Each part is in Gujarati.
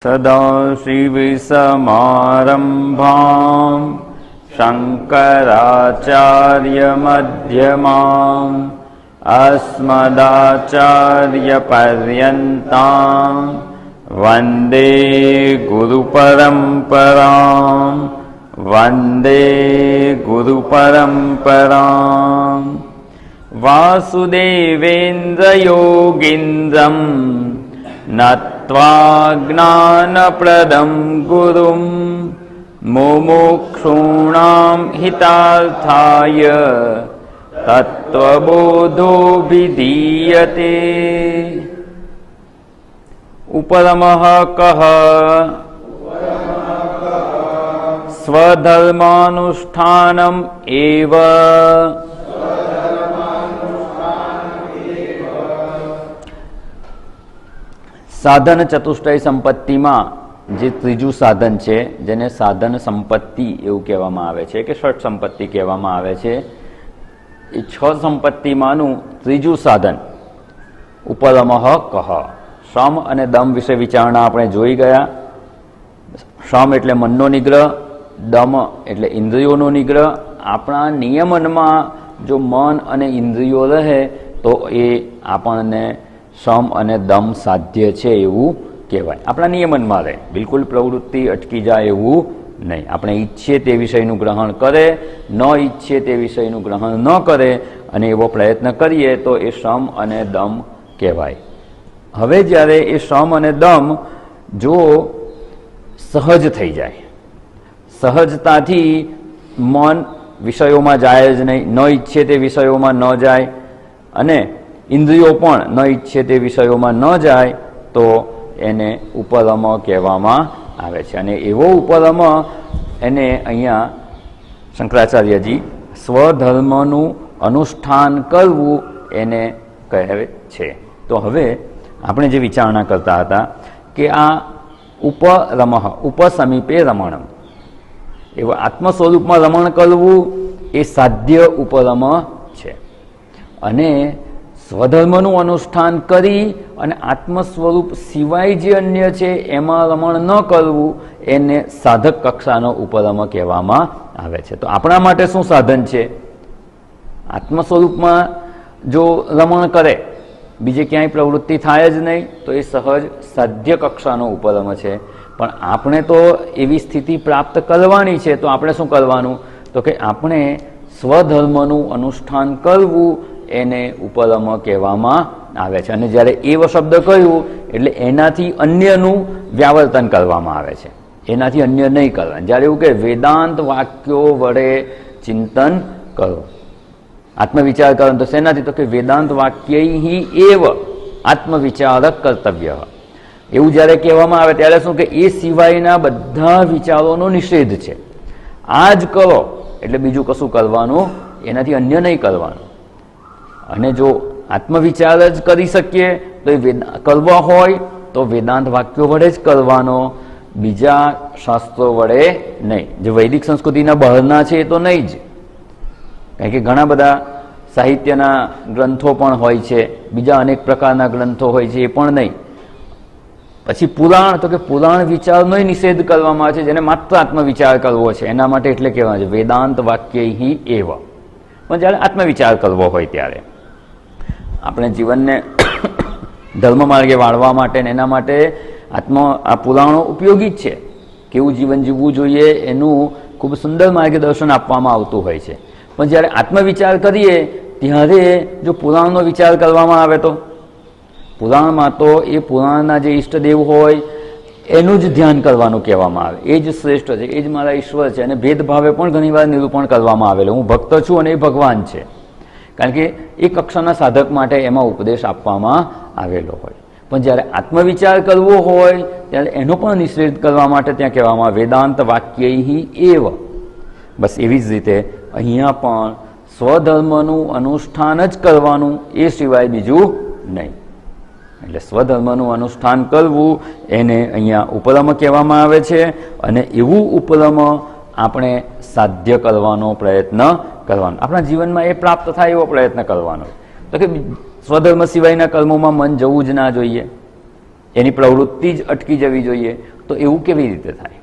सदाशिवसमारम्भाम् शङ्कराचार्यमध्यमाम् अस्मदाचार्यपर्यन्ताम् वन्दे गुरुपरम्पराम् वासुदेवेन्द्रयोगीन्द्रम् नत्वा ज्ञानप्रदं गुरुं मुमुक्षूणां हितार्थाय तत्त्वबोधोऽभिधीयते। उपरमः कः स्वधर्मानुष्ठानम् एव साधन चतुष्टय संपत्तिમાં જે ત્રીજું સાધન છે જેને સાધન સંપત્તિ એવું કહેવામાં આવે છે કે ષટ સંપત્તિ કહેવામાં આવે છે, એ છ સંપત્તિમાંનું ત્રીજું સાધન ઉપરમઃ કહ. શમ અને દમ વિશે વિચારણા આપણે જોઈ ગયા. શમ એટલે મનનો નિગ્રહ, દમ એટલે ઇન્દ્રિયોનો નિગ્રહ. આપણા નિયમનમાં જો મન અને ઇન્દ્રિયો રહે તો એ આપણને શમ અને દમ સાધ્ય છે એવું કહેવાય. આપણા નિયમનમાં રહે, બિલકુલ પ્રવૃત્તિ અટકી જાય એવું નહીં. આપણે ઈચ્છીએ તે વિષયનું ગ્રહણ કરે, ન ઈચ્છીએ તે વિષયનું ગ્રહણ ન કરે અને એવો પ્રયત્ન કરીએ તો એ શમ અને દમ કહેવાય. હવે જ્યારે એ શમ અને દમ જો સહજ થઈ જાય, સહજતાથી મન વિષયોમાં જાય જ નહીં, ન ઈચ્છે તે વિષયોમાં ન જાય અને ઇન્દ્રિયો પણ ન ઈચ્છે તે વિષયોમાં ન જાય તો એને ઉપરમ કહેવામાં આવે છે. અને એવો ઉપરમ એને અહીંયા શંકરાચાર્યજી સ્વધર્મનું અનુષ્ઠાન કરવું એને કહે છે. તો હવે આપણે જે વિચારણા કરતા હતા કે આ ઉપરમ ઉપસમીપે રમણમ, એવા આત્મ સ્વરૂપમાં રમણ કરવું એ સાધ્ય ઉપરમ છે. અને સ્વધર્મનું અનુષ્ઠાન કરી અને આત્મ સ્વરૂપ સિવાય જે અન્ય છે એમાં રમણ ન કરવું એને સાધક કક્ષાનો ઉપરમ કહેવામાં આવે છે. તો આપણા માટે શું સાધન છે? આત્મ સ્વરૂપમાં જો રમણ કરે, બીજે ક્યાંય પ્રવૃત્તિ થાય જ નહીં તો એ સહજ સાધ્ય કક્ષાનો ઉપરમ છે. પણ આપણે તો એવી સ્થિતિ પ્રાપ્ત કરવાની છે, તો આપણે શું કરવાનું? તો કે આપણે સ્વધર્મનું અનુષ્ઠાન કરવું એને ઉપરમ કહેવામાં આવે છે. અને જ્યારે એવો શબ્દ કહ્યું એટલે એનાથી અન્યનું વ્યાવર્તન કરવામાં આવે છે, એનાથી અન્ય નહીં કરવાનું. જ્યારે એવું કે વેદાંત વાક્યો વડે ચિંતન કરો, આત્મવિચાર કરો, તો શેનાથી? તો કે વેદાંત વાક્યૈ એવ આત્મવિચારક કર્તવ્ય. એવું જ્યારે કહેવામાં આવે ત્યારે શું કે એ સિવાયના બધા વિચારોનો નિષેધ છે. આ જ કરો એટલે બીજું કશું કરવાનું, એનાથી અન્ય નહીં કરવાનું. અને જો આત્મવિચાર જ કરી શકીએ તો એ કરવા હોય તો વેદાંત વાક્યો વડે જ કરવાનો, બીજા શાસ્ત્રો વડે નહીં. જે વૈદિક સંસ્કૃતિના બહારના છે એ તો નહીં જ, કારણ કે ઘણા બધા સાહિત્યના ગ્રંથો પણ હોય છે, બીજા અનેક પ્રકારના ગ્રંથો હોય છે, એ પણ નહીં. પછી પુરાણ, તો કે પુરાણ વિચારનો નિષેધ કરવામાં આવે છે, જેને માત્ર આત્મવિચાર કરવો છે એના માટે એટલે કહેવાય છે વેદાંત વાક્યૈ એવ. પણ જ્યારે આત્મવિચાર કરવો હોય ત્યારે આપણે જીવનને ધર્મ માર્ગે વાળવા માટે ને એના માટે આ પુરાણો ઉપયોગી જ છે. કેવું જીવન જીવવું જોઈએ એનું ખૂબ સુંદર માર્ગદર્શન આપવામાં આવતું હોય છે. પણ જ્યારે આત્મવિચાર કરીએ ત્યારે જો પુરાણનો વિચાર કરવામાં આવે તો પુરાણમાં તો એ પુરાણના જે ઈષ્ટદેવ હોય એનું જ ધ્યાન કરવાનું કહેવામાં આવે. એ જ શ્રેષ્ઠ છે, એ જ મારા ઈશ્વર છે. અને ભેદભાવે પણ ઘણીવાર નિરૂપણ કરવામાં આવેલું, હું ભક્ત છું અને એ ભગવાન છે. કારણ કે એ કક્ષાના સાધક માટે એમાં ઉપદેશ આપવામાં આવેલો હોય. પણ જ્યારે આત્મવિચાર કરવો હોય ત્યારે એનો પણ નિષેધ કરવા માટે ત્યાં કહેવામાં આવે વેદાંત વાક્યૈ એવ. બસ એવી જ રીતે અહીંયા પણ સ્વધર્મનું અનુષ્ઠાન જ કરવાનું, એ સિવાય બીજું નહીં. એટલે સ્વધર્મનું અનુષ્ઠાન કરવું એને અહીંયા ઉપરમ કહેવામાં આવે છે. અને એવું ઉપરમ આપણે સાધ્ય કરવાનો પ્રયત્ન કરવાનો, આપણા જીવનમાં એ પ્રાપ્ત થાય એવો પ્રયત્ન કરવાનો. તો કે સ્વધર્મ સિવાયના કર્મોમાં મન જવું જ ના જોઈએ. એની પ્રવૃત્તિ જ અટકી જવી જોઈએ, તો એવું કેવી રીતે થાય?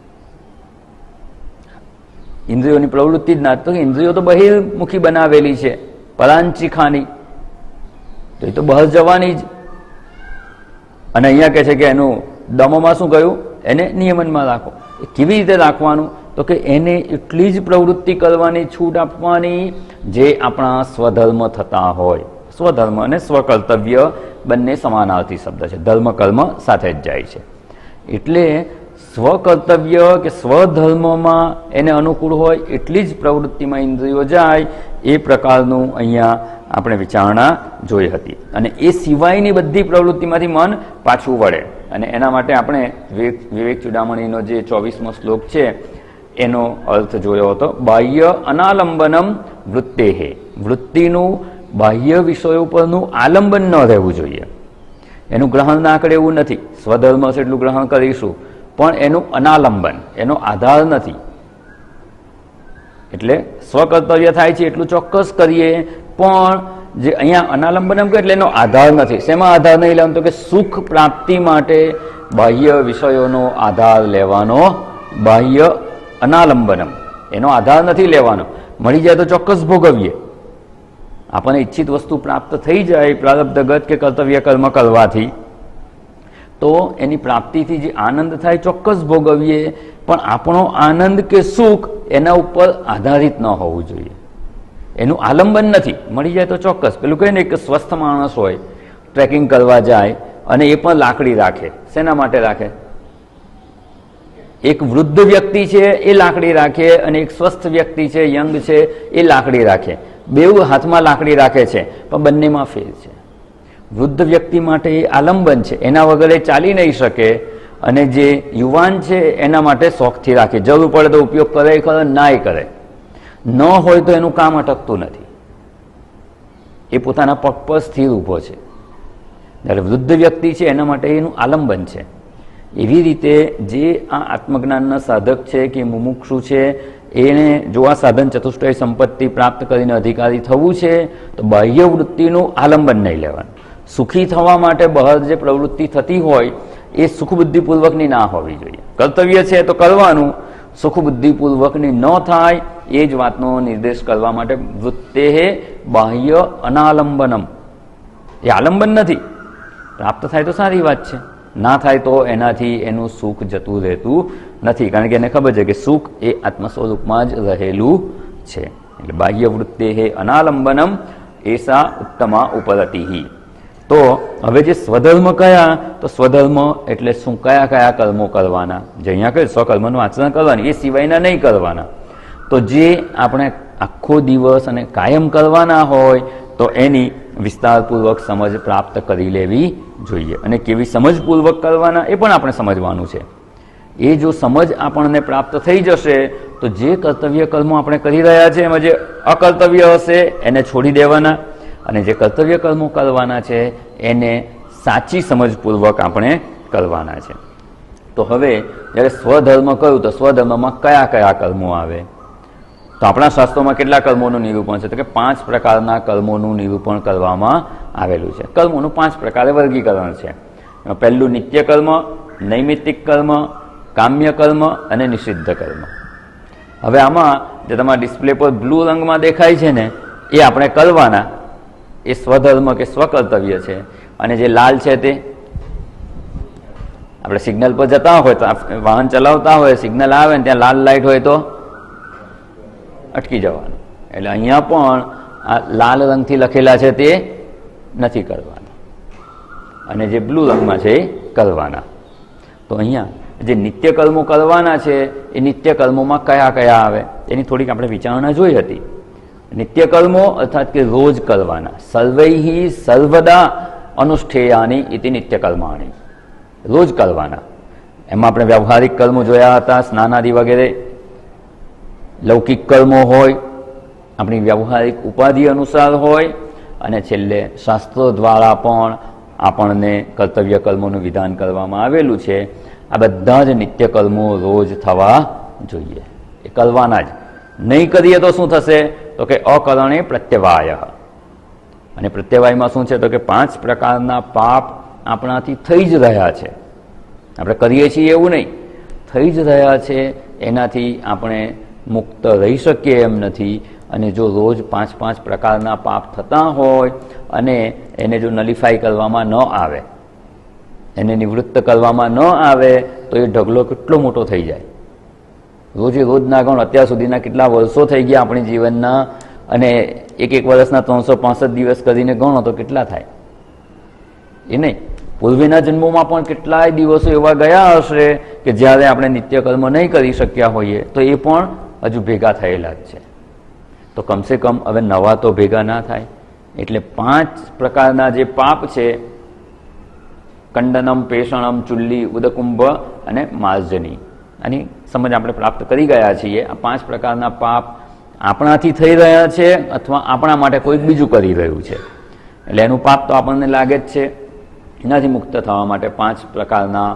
ઇન્દ્રિયોની પ્રવૃત્તિ જ ના, તો ઇન્દ્રિયો તો બહિર્મુખી બનાવેલી છે, પરાંચિખાની, તો એ તો બહાર જવાની જ. અને અહીંયા કહે છે કે એનું દમોમાં શું કહ્યું? એને નિયમનમાં રાખો. એ કેવી રીતે રાખવાનું? તો કે એને એટલી જ પ્રવૃત્તિ કરવાની છૂટ આપવાની જે આપણા સ્વધર્મ થતા હોય. સ્વધર્મ અને સ્વકર્તવ્ય બંને સમાનાર્થી શબ્દ છે, ધર્મ કર્મ સાથે જ જાય છે. એટલે સ્વકર્તવ્ય કે સ્વધર્મમાં એને અનુકૂળ હોય એટલી જ પ્રવૃત્તિમાં ઇન્દ્રિયો જાય, એ પ્રકારનું અહીંયા આપણે વિચારણા જોઈ હતી. અને એ સિવાયની બધી પ્રવૃત્તિમાંથી મન પાછું વળે. અને એના માટે આપણે વિવેક ચૂડામણીનો જે 24મો શ્લોક છે એનો અર્થ જોયો હતો. બાહ્ય અનાલંબનમ વૃત્તેહે, વૃત્તિનું બાહ્ય વિષયો પરનું આલંબન ન રહેવું જોઈએ. એનું ગ્રહણ ના કરે એવું નથી. સ્વધર્મ છે એટલું ગ્રહણ કરીશું, પણ એનું અનાલંબન, એનો આધાર નથી. એટલે સ્વકર્તવ્ય થાય છે એટલું ચોક્કસ કરીએ, પણ જે અહીંયા અનાલંબનમ કહે એટલે એનો આધાર નથી. શેમાં આધાર નહીં લેવાનો? તો કે સુખ પ્રાપ્તિ માટે બાહ્ય વિષયોનો આધાર લેવાનો. બાહ્ય અનાલંબનમ, એનો આધાર નથી લેવાનો. મળી જાય તો ચોક્કસ ભોગવીએ. આપણને ઈચ્છિત વસ્તુ પ્રાપ્ત થઈ જાય પ્રારબ્ધગત કે કર્તવ્ય કર્મ કરવાથી, તો એની પ્રાપ્તિથી જે આનંદ થાય ચોક્કસ ભોગવીએ, પણ આપણો આનંદ કે સુખ એના ઉપર આધારિત ન હોવું જોઈએ. એનું આલંબન નથી. મળી જાય તો ચોક્કસ. પેલું કહે ને કે સ્વસ્થ માણસ હોય, ટ્રેકિંગ કરવા જાય અને એ પણ લાકડી રાખે. શેના માટે રાખે? એક વૃદ્ધ વ્યક્તિ છે એ લાકડી રાખે, અને એક સ્વસ્થ વ્યક્તિ છે, યંગ છે, એ લાકડી રાખે. બેઉ હાથમાં લાકડી રાખે છે, પણ બંનેમાં ફેર છે. વૃદ્ધ વ્યક્તિ માટે એ આલંબન છે, એના વગર એ ચાલી નહીં શકે. અને જે યુવાન છે એના માટે શોખથી રાખે, જરૂર પડે તો ઉપયોગ કરે ખરો, નાય કરે. ન હોય તો એનું કામ અટકતું નથી. એ પોતાના પગ પર સ્થિર ઊભો છે. જ્યારે વૃદ્ધ વ્યક્તિ છે એના માટે એનું આલંબન છે. એવી રીતે જે આ આત્મજ્ઞાનના સાધક છે કે મુમુક્ષુ છે, એને જો આ સાધન ચતુષ્ટય સંપત્તિ પ્રાપ્ત કરીને અધિકારી થવું છે, તો બાહ્ય વૃત્તિનું આલંબન નહીં લેવાનું. સુખી થવા માટે બહાર જે પ્રવૃત્તિ થતી હોય એ સુખબુદ્ધિપૂર્વકની ના હોવી જોઈએ. કર્તવ્ય છે તો કરવાનું, સુખબુદ્ધિપૂર્વકની ન થાય એ જ વાતનો નિર્દેશ કરવા માટે વૃત્તેહે બાહ્ય અનાલંબનમ. એ આલંબન નથી. પ્રાપ્ત થાય તો સારી વાત છે, ના થાય તો એનાથી એનું સુખ જતું રહેતું નથી. કારણ કે એને ખબર છે કે સુખ એ આત્મ સ્વરૂપમાં જ રહેલું છે. એટલે બાહ્ય વૃત્તેહે અનાલંબનમ એસા ઉત્તમા ઉપરતિહી. તો હવે જે સ્વધર્મ કયા? તો સ્વધર્મ એટલે શું? કયા કયા કર્મો કરવાના? જે અહીંયા કહે સ્વકર્મનું આચરણ કરવાનું, એ સિવાયના નહીં કરવાના. તો જે આપણે આખો દિવસ અને કાયમ કરવાના હોય તો એની વિસ્તારપૂર્વક સમજ પ્રાપ્ત કરી લેવી જોઈએ. અને કેવી સમજપૂર્વક કરવાના એ પણ આપણે સમજવાનું છે. એ જો સમજ આપણને પ્રાપ્ત થઈ જશે તો જે કર્તવ્ય કર્મો આપણે કરી રહ્યા છે એમાં જે અકર્તવ્ય હશે એને છોડી દેવાના, અને જે કર્તવ્ય કર્મો કરવાના છે એને સાચી સમજપૂર્વક આપણે કરવાના છે. તો હવે જ્યારે સ્વધર્મ કહ્યું તો સ્વધર્મમાં કયા કયા કર્મો આવે? તો આપણા શાસ્ત્રોમાં કેટલા કર્મોનું નિરૂપણ છે? તો કે 5 પ્રકારના કર્મોનું નિરૂપણ કરવામાં આવેલું છે. કર્મોનું 5 પ્રકારે વર્ગીકરણ છે. પહેલું નિત્ય કર્મ, નૈમિત્તિક કર્મ, કામ્ય કર્મ અને નિષિદ્ધ કર્મ. હવે આમાં જે તમારા ડિસ્પ્લે પર બ્લુ રંગમાં દેખાય છે ને, એ આપણે કરવાના, એ સ્વધર્મ કે સ્વકર્તવ્ય છે. અને જે લાલ છે તે આપણે સિગ્નલ પર જતા હોય તો વાહન ચલાવતા હોય, સિગ્નલ આવે ને ત્યાં લાલ લાઇટ હોય તો અટકી જવાનું. એટલે અહીંયા પણ આ લાલ રંગથી લખેલા છે તે નથી કરવાના, અને જે બ્લુ રંગમાં છે એ કરવાના. તો અહીંયા જે નિત્ય કર્મો કરવાના છે એ નિત્ય કર્મોમાં કયા કયા આવે એની થોડીક આપણે વિચારણા જોઈ હતી. નિત્ય કર્મો અર્થાત કે રોજ કરવાના. સર્વૈહિ સર્વદા અનુષ્ઠેયાની ઇતિ નિત્ય કર્માણી, રોજ કરવાના. એમાં આપણે વ્યવહારિક કર્મો જોયા હતા, સ્નાનાદિ વગેરે. લૌકિક કર્મો હોય, આપણી વ્યવહારિક ઉપાધિ અનુસાર હોય, અને છેલ્લે શાસ્ત્રો દ્વારા પણ આપણને કર્તવ્ય કર્મોનું વિધાન કરવામાં આવેલું છે. આ બધા જ નિત્ય કર્મો રોજ થવા જોઈએ, એ કરવાના જ. નહીં કરીએ તો શું થશે? તો કે અકરણે પ્રત્યવાય. અને પ્રત્યવાયમાં શું છે? તો કે 5 પ્રકારના પાપ આપણાથી થઈ જ રહ્યા છે. આપણે કરીએ છીએ એવું નહીં, થઈ જ રહ્યા છે, એનાથી આપણે મુક્ત રહી શકીએ એમ નથી. અને જો રોજ 5 પ્રકારના પાપ થતા હોય અને એને જો નલિફાઈ કરવામાં ન આવે, એને નિવૃત્ત કરવામાં ન આવે, તો એ ઢગલો કેટલો મોટો થઈ જાય. રોજે રોજના ગણ અત્યાર સુધીના કેટલા વર્ષો થઈ ગયા આપણી જીવનના, અને એક વર્ષના 365 દિવસ કરીને ગણો તો કેટલા થાય એ નહીં. પૂર્વેના જન્મોમાં પણ કેટલાય દિવસો એવા ગયા હશે કે જ્યારે આપણે નિત્યકર્મ નહીં કરી શક્યા હોઈએ, તો એ પણ હજુ ભેગા થયેલા જ છે. તો કમસે કમ હવે નવા તો ભેગા ના થાય. એટલે 5 પ્રકારના જે પાપ છે, કંડનમ, પેષણમ, ચુલ્લી, ઉદકુંભ અને માર્જની, આની સમજ આપણે પ્રાપ્ત કરી ગયા છીએ. આ 5 પ્રકારના પાપ આપણાથી થઈ રહ્યા છે અથવા આપણા માટે કોઈક બીજું કરી રહ્યું છે, એટલે એનું પાપ તો આપણને લાગે જ છે. એનાથી મુક્ત થવા માટે 5 પ્રકારના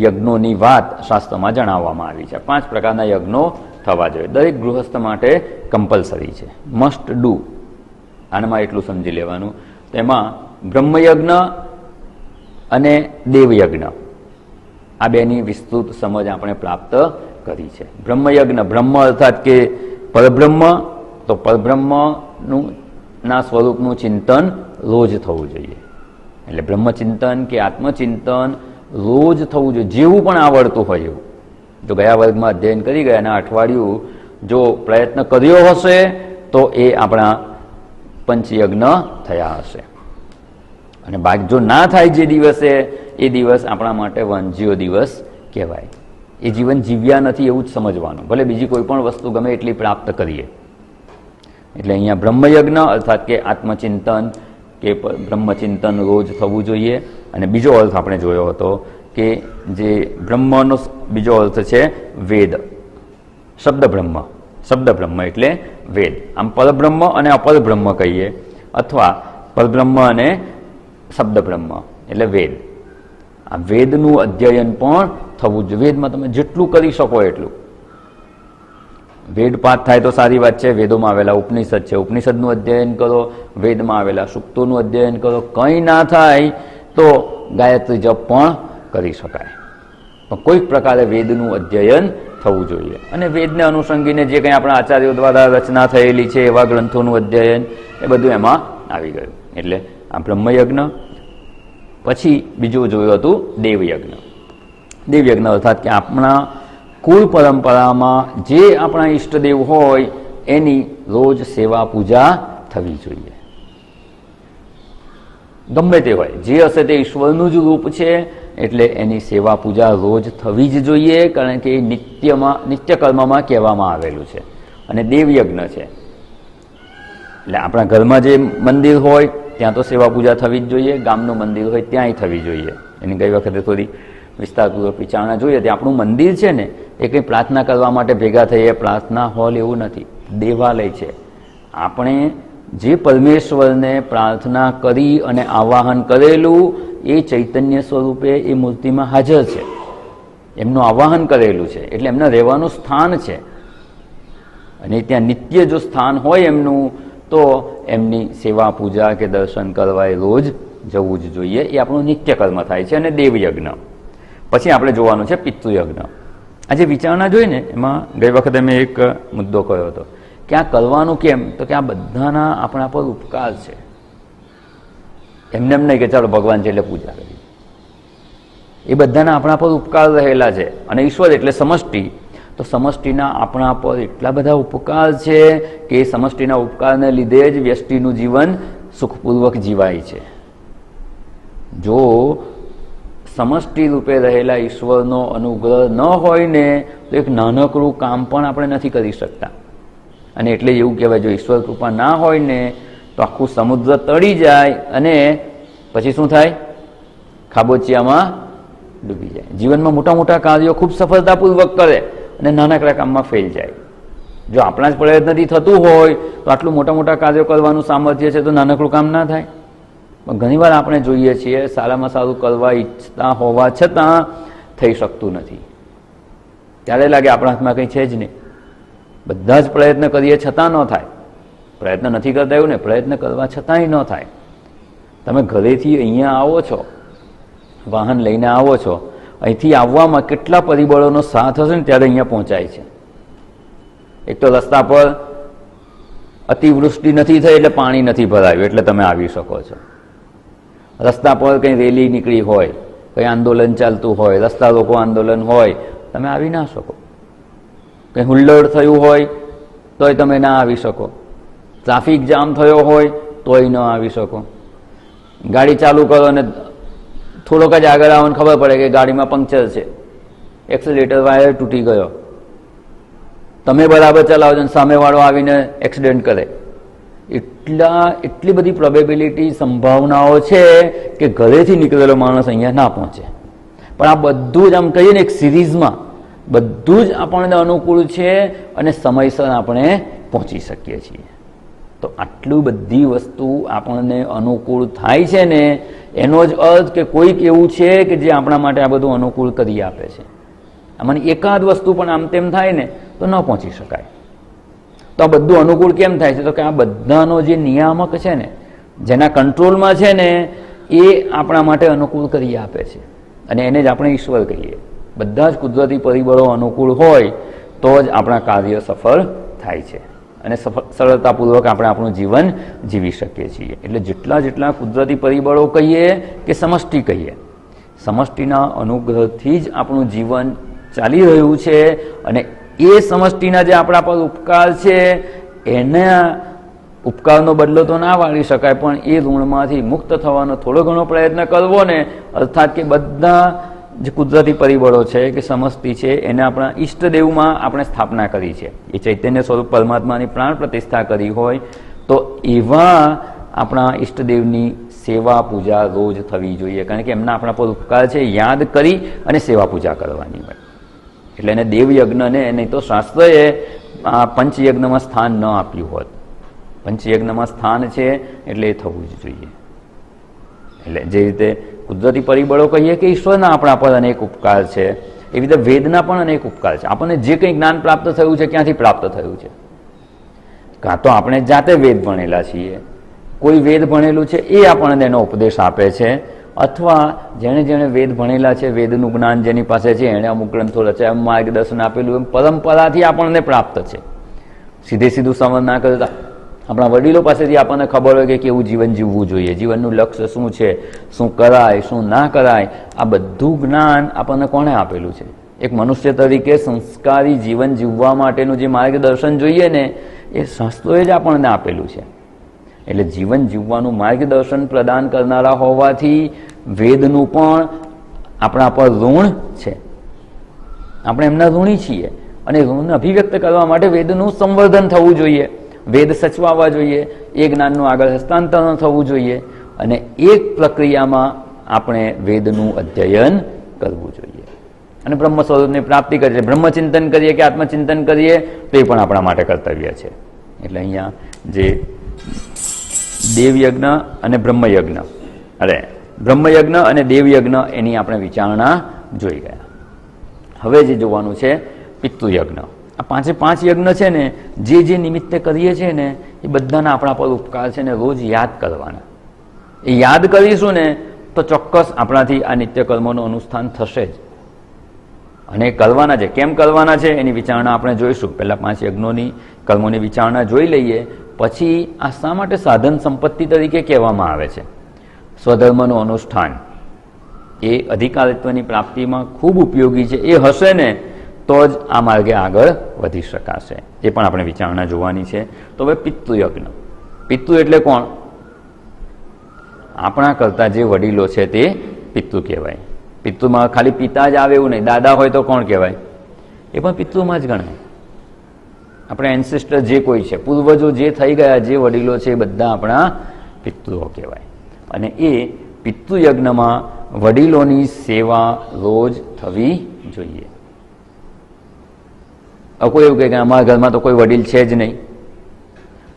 યજ્ઞોની વાત શાસ્ત્રમાં જણાવવામાં આવી છે. 5 પ્રકારના યજ્ઞો થવા જોઈએ, દરેક ગૃહસ્થ માટે કમ્પલસરી છે, મસ્ટ ડુ. આનામાં એટલું સમજી લેવાનું. તેમાં બ્રહ્મયજ્ઞ અને દેવયજ્ઞ, આ બેની વિસ્તૃત સમજ આપણે પ્રાપ્ત કરી છે. બ્રહ્મયજ્ઞ, બ્રહ્મ અર્થાત કે પરબ્રહ્મ, તો પરબ્રહ્મનું ના સ્વરૂપનું ચિંતન રોજ થવું જોઈએ. એટલે બ્રહ્મચિંતન કે આત્મચિંતન રોજ થવું જોઈએ, જેવું પણ આવડતું હોય એવું. જો ગયા વર્ગમાં અધ્યયન કરી ગયા અને અઠવાડિયું જો પ્રયત્ન કર્યો હશે તો એ આપણા પંચયજ્ઞ થયા હશે. અને બાકી જો ના થાય જે દિવસે, એ દિવસ આપણા માટે વંજ્યો દિવસ કહેવાય. એ જીવન જીવ્યા નથી એવું જ સમજવાનું, ભલે બીજી કોઈ પણ વસ્તુ ગમે એટલી પ્રાપ્ત કરીએ. એટલે અહીંયા બ્રહ્મયજ્ઞ અર્થાત કે આત્મચિંતન કે બ્રહ્મચિંતન રોજ થવું જોઈએ. અને બીજો અર્થ આપણે જોયો હતો કે જે બ્રહ્મનો બીજો અર્થ છે વેદ, શબ્દ બ્રહ્મ એટલે વેદ. આમ પરબ્રહ્મ અને અપરબ્રહ્મ કહીએ, અથવા પરબ્રહ્મ અને શબ્દ બ્રહ્મ એટલે વેદ. આ વેદનું અધ્યયન પણ થવું જોઈએ. વેદમાં તમે જેટલું કરી શકો એટલું. વેદ પાઠ થાય તો સારી વાત છે. વેદોમાં આવેલા ઉપનિષદ છે, ઉપનિષદનું અધ્યયન કરો, વેદમાં આવેલા સૂક્તોનું અધ્યયન કરો. કંઈ ના થાય તો ગાયત્રી જપ પણ કરી શકાય, પણ કોઈક પ્રકારે વેદનું અધ્યયન થવું જોઈએ. અને વેદને અનુસંગીને જે કંઈ આપણા આચાર્યો દ્વારા રચના થયેલી છે એવા ગ્રંથોનું અધ્યયન, એ બધું એમાં આવી ગયું. એટલે આ બ્રહ્મયજ્ઞ. પછી બીજું જોયું હતું દેવયજ્ઞ. દેવયજ્ઞ અર્થાત કે આપણા કુલ પરંપરામાં જે આપણા ઈષ્ટદેવ હોય એની રોજ સેવા પૂજા થવી જોઈએ. ગમે તે હોય, જે હશે તે ઈશ્વરનું જ રૂપ છે, એટલે એની સેવા પૂજા રોજ થવી જ જોઈએ, કારણ કે એ નિત્યકર્મમાં કહેવામાં આવેલું છે. અને દેવયજ્ઞ છે એટલે આપણા ઘરમાં જે મંદિર હોય ત્યાં તો સેવા પૂજા થવી જ જોઈએ, ગામનું મંદિર હોય ત્યાંય થવી જોઈએ. એની ગઈ વખતે થોડી વિસ્તારપૂર્વક વિચારણા જોઈએ. તે આપણું મંદિર છે ને, એ કંઈ પ્રાર્થના કરવા માટે ભેગા થઈએ, પ્રાર્થના હોલ એવું નથી, દેવાલય છે. આપણે જે પરમેશ્વરને પ્રાર્થના કરી અને આવાહન કરેલું એ ચૈતન્ય સ્વરૂપે એ મૂર્તિમાં હાજર છે, એમનું આવાહન કરેલું છે, એટલે એમના રહેવાનું સ્થાન છે. અને ત્યાં નિત્ય જો સ્થાન હોય એમનું, તો એમની સેવા પૂજા કે દર્શન કરવા એ રોજ જવું જ જોઈએ. એ આપણું નિત્ય કર્મ થાય છે. અને દેવયજ્ઞ. પછી આપણે જોવાનું છે પિતૃયજ્ઞ. આ જે વિચારણા જોઈ ને, એમાં ગઈ વખતે મેં એક મુદ્દો કહ્યો હતો કે આ કરવાનું કેમ, તો કે આ બધાના આપણા પર ઉપકાર છે. એમને એમ નહીં કે ચાલો ભગવાન છે એટલે પૂજા કરી. એ બધાના આપણા પર ઉપકાર રહેલા છે. અને ઈશ્વર એટલે સમષ્ટિ, તો સમષ્ટિના આપણા પર એટલા બધા ઉપકાર છે કે એ સમષ્ટિના ઉપકારને લીધે જ વ્યષ્ટિનું જીવન સુખપૂર્વક જીવાય છે. જો સમષ્ટિ રૂપે રહેલા ઈશ્વરનો અનુગ્રહ ન હોય ને, તો એક નાનકડું કામ પણ આપણે નથી કરી શકતા. અને એટલે એવું કહેવાય, જો ઈશ્વર કૃપા ના હોય ને તો આખું સમુદ્ર તળી જાય અને પછી શું થાય, ખાબોચિયામાં ડૂબી જાય. જીવનમાં મોટા મોટા કાર્યો ખૂબ સફળતાપૂર્વક કરે અને નાનકડા કામમાં ફેલ જાય. જો આપણા જ પ્રયત્નથી થતું હોય તો આટલું મોટા મોટા કાર્યો કરવાનું સામર્થ્ય છે, તો નાનકડું કામ ના થાય. પણ ઘણીવાર આપણે જોઈએ છીએ સારામાં સારું કરવા ઈચ્છતા હોવા છતાં થઈ શકતું નથી. ત્યારે લાગે આપણા હાથમાં કંઈ છે જ નહીં. બધા જ પ્રયત્ન કરીએ છતાં ન થાય. પ્રયત્ન નથી કરતા એવું ને, પ્રયત્ન કરવા છતાંય ન થાય. તમે ઘરેથી અહીંયા આવો છો, વાહન લઈને આવો છો, અહીંથી આવવામાં કેટલા પરિબળોનો સાથ હશે ને ત્યારે અહીંયા પહોંચાય છે. એક તો રસ્તા પર અતિવૃષ્ટિ નથી થઈ એટલે પાણી નથી ભરાયું એટલે તમે આવી શકો છો. રસ્તા પર કંઈ રેલી નીકળી હોય, કંઈ આંદોલન ચાલતું હોય, રસ્તા રોકો આંદોલન હોય, તમે આવી ના શકો. કંઈ હુલ્લડ થયું હોય તોય તમે ના આવી શકો. ટ્રાફિક જામ થયો હોય તોય ન આવી શકો. ગાડી ચાલુ કરો અને થોડોક જ આગળ આવવાને ખબર પડે કે ગાડીમાં પંક્ચર છે, એક્સિલેટર વાયર તૂટી ગયો, તમે બરાબર ચલાવો છો, સામેવાળો આવીને એક્સિડન્ટ કરે. એટલી બધી પ્રોબેબિલિટી, સંભાવનાઓ છે કે ઘરેથી નીકળેલો માણસ અહીંયા ના પહોંચે. પણ આ બધું જ આમ કહીએ ને એક સિરીઝમાં બધું જ આપણને અનુકૂળ છે અને સમયસર આપણે પહોંચી શકીએ છીએ. તો આટલું બધી વસ્તુ આપણને અનુકૂળ થાય છે ને એનો જ અર્થ કે કોઈક એવું છે કે જે આપણા માટે આ બધું અનુકૂળ કરી આપે છે. આમાં એકાદ વસ્તુ પણ આમ તેમ થાય ને તો ન પહોંચી શકાય. તો આ બધું અનુકૂળ કેમ થાય છે? તો કે આ બધાનો જે નિયામક છે ને, જેના કંટ્રોલમાં છે ને, એ આપણા માટે અનુકૂળ કરી આપે છે અને એને જ આપણે ઈશ્વર કહીએ. બધા જ કુદરતી પરિબળો અનુકૂળ હોય તો જ આપણા કાર્ય સફળ થાય છે અને સરળતાપૂર્વક આપણે આપણું જીવન જીવી શકીએ છીએ. એટલે જેટલા કુદરતી પરિબળો કહીએ કે સમષ્ટિ કહીએ, સમષ્ટિના અનુગ્રહથી જ આપણું જીવન ચાલી રહ્યું છે અને એ સમષ્ટિના જે આપણા પર ઉપકાર છે એના ઉપકારનો બદલો તો ના વાળી શકાય, પણ એ ઋણમાંથી મુક્ત થવાનો થોડો ઘણો પ્રયત્ન કરવો ને, અર્થાત કે બધા જે કુદરતી પરિબળો છે કે સમષ્ટિ છે એને આપણા ઈષ્ટદેવમાં આપણે સ્થાપના કરી છે. એ ચૈતન્ય સ્વરૂપ પરમાત્માની પ્રાણ પ્રતિષ્ઠા કરી હોય તો એવા આપણા ઈષ્ટદેવની સેવા પૂજા રોજ થવી જોઈએ, કારણ કે એમના આપણા પર ઉપકાર છે યાદ કરી અને સેવા પૂજા કરવાની હોય. એટલે એને દેવયજ્ઞને નહીં તો શાસ્ત્રએ પંચયજ્ઞમાં સ્થાન ન આપ્યું હોત. પંચયજ્ઞમાં સ્થાન છે એટલે એ થવું જ જોઈએ. એટલે જે રીતે કુદરતી પરિબળો કહીએ કે ઈશ્વરના આપણા પર અનેક ઉપકાર છે, એવી રીતે વેદના પણ અનેક ઉપકાર છે. આપણને જે કંઈ જ્ઞાન પ્રાપ્ત થયું છે ક્યાંથી પ્રાપ્ત થયું છે? કાં તો આપણે જાતે વેદ ભણેલા છીએ, કોઈ વેદ ભણેલું છે એ આપણને એનો ઉપદેશ આપે છે, અથવા જેણે વેદ ભણેલા છે, વેદનું જ્ઞાન જેની પાસે છે, એણે અમુક ગ્રંથો રચાયા, માર્ગદર્શન આપેલું, એમ પરંપરાથી આપણને પ્રાપ્ત છે. સીધું સમજ ના કરતા આપણા વડીલો પાસેથી આપણને ખબર હોય કે કેવું જીવન જીવવું જોઈએ, જીવનનું લક્ષ્ય શું છે, શું કરાય શું ના કરાય, આ બધું જ્ઞાન આપણને કોણે આપેલું છે? એક મનુષ્ય તરીકે સંસ્કારી જીવન જીવવા માટેનું જે માર્ગદર્શન જોઈએ ને એ શાસ્ત્રોએ જ આપણને આપેલું છે. એટલે જીવન જીવવાનું માર્ગદર્શન પ્રદાન કરનારા હોવાથી વેદનું પણ આપણા પર ઋણ છે. આપણે એમના ઋણી છીએ અને ઋણને અભિવ્યક્ત કરવા માટે વેદનું સંવર્ધન થવું જોઈએ, વેદ સચવાવા જોઈએ, એ જ્ઞાનનું આગળ હસ્તાંતરણ થવું જોઈએ અને એક પ્રક્રિયામાં આપણે વેદનું અધ્યયન કરવું જોઈએ અને બ્રહ્મ સ્વરૂપની પ્રાપ્તિ કરીએ, બ્રહ્મચિંતન કરીએ કે આત્મચિંતન કરીએ તો એ પણ આપણા માટે કર્તવ્ય છે. એટલે અહીંયા જે દેવયજ્ઞ અને બ્રહ્મયજ્ઞ, બ્રહ્મયજ્ઞ અને દેવયજ્ઞ એની આપણે વિચારણા જોઈ ગયા. હવે જે જોવાનું છે પિતૃયજ્ઞ. આ પાંચ યજ્ઞ છે ને જે નિમિત્તે કરીએ છીએ ને એ બધાના આપણા પર ઉપકાર છે ને રોજ યાદ કરવાના. એ યાદ કરીશું ને તો ચોક્કસ આપણાથી આ નિત્યકર્મોનું અનુષ્ઠાન થશે જ. અને કરવાના છે, કેમ કરવાના છે એની વિચારણા આપણે જોઈશું. પહેલાં 5 યજ્ઞોની કર્મોની વિચારણા જોઈ લઈએ, પછી આ શા માટે સાધન સંપત્તિ તરીકે કહેવામાં આવે છે. સ્વધર્મનું અનુષ્ઠાન એ અધિકારિત્વની પ્રાપ્તિમાં ખૂબ ઉપયોગી છે. એ હશે ને તો જ આ માર્ગે આગળ વધી શકાશે. એ પણ આપણે વિચારણા જોવાની છે. તો હવે પિતૃયજ્ઞ. પિતૃ એટલે કોણ? આપણા કરતા જે વડીલો છે તે પિતૃ કહેવાય. પિતૃમાં ખાલી પિતા જ આવે એવું નહીં, દાદા હોય તો કોણ કહેવાય? એ પણ પિતૃમાં જ ગણાય. આપણે એન્સેસ્ટર જે કોઈ છે, પૂર્વજો જે થઈ ગયા, જે વડીલો છે એ બધા આપણા પિતૃઓ કહેવાય. અને એ પિતૃયજ્ઞમાં વડીલોની સેવા રોજ થવી જોઈએ. કોઈ એવું કહે કે અમારા ઘરમાં તો કોઈ વડીલ છે જ નહીં.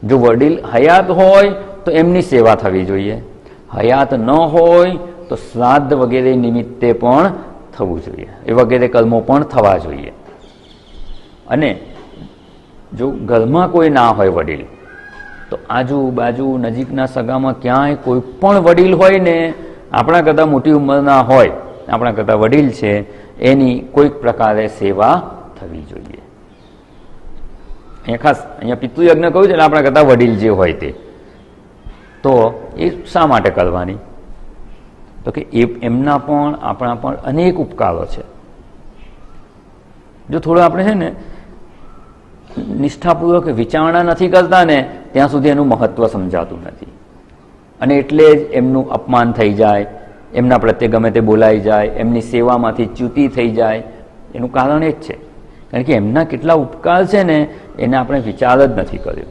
જો વડીલ હયાત હોય તો એમની સેવા થવી જોઈએ, હયાત ન હોય તો શ્રાદ્ધ વગેરે નિમિત્તે પણ થવું જોઈએ, એ વગેરે કર્મો પણ થવા જોઈએ. અને જો ઘરમાં કોઈ ના હોય વડીલ, તો આજુબાજુ નજીકના સગામાં ક્યાંય કોઈ પણ વડીલ હોય ને, આપણા કરતાં મોટી ઉંમરના હોય આપણા કરતાં વડીલ છે એની કોઈક પ્રકારે સેવા થવી જોઈએ. અહીંયા ખાસ અહીંયા પિતૃયજ્ઞ કહ્યું છે એટલે આપણા કરતાં વડીલ જે હોય તે, તો એ શા માટે કરવાની? તો કે એમના પણ આપણા પણ અનેક ઉપકારો છે. જો થોડું આપણે છે ને નિષ્ઠાપૂર્વક વિચારણા નથી કરતા ને ત્યાં સુધી એનું મહત્વ સમજાતું નથી, અને એટલે જ એમનું અપમાન થઈ જાય, એમના પ્રત્યે ગમે તે બોલાઈ જાય, એમની સેવામાંથી ચ્યુતિ થઈ જાય. એનું કારણ એ જ છે, કારણ કે એમના કેટલા ઉપકાર છે ને એને આપણે વિચાર જ નથી કર્યો.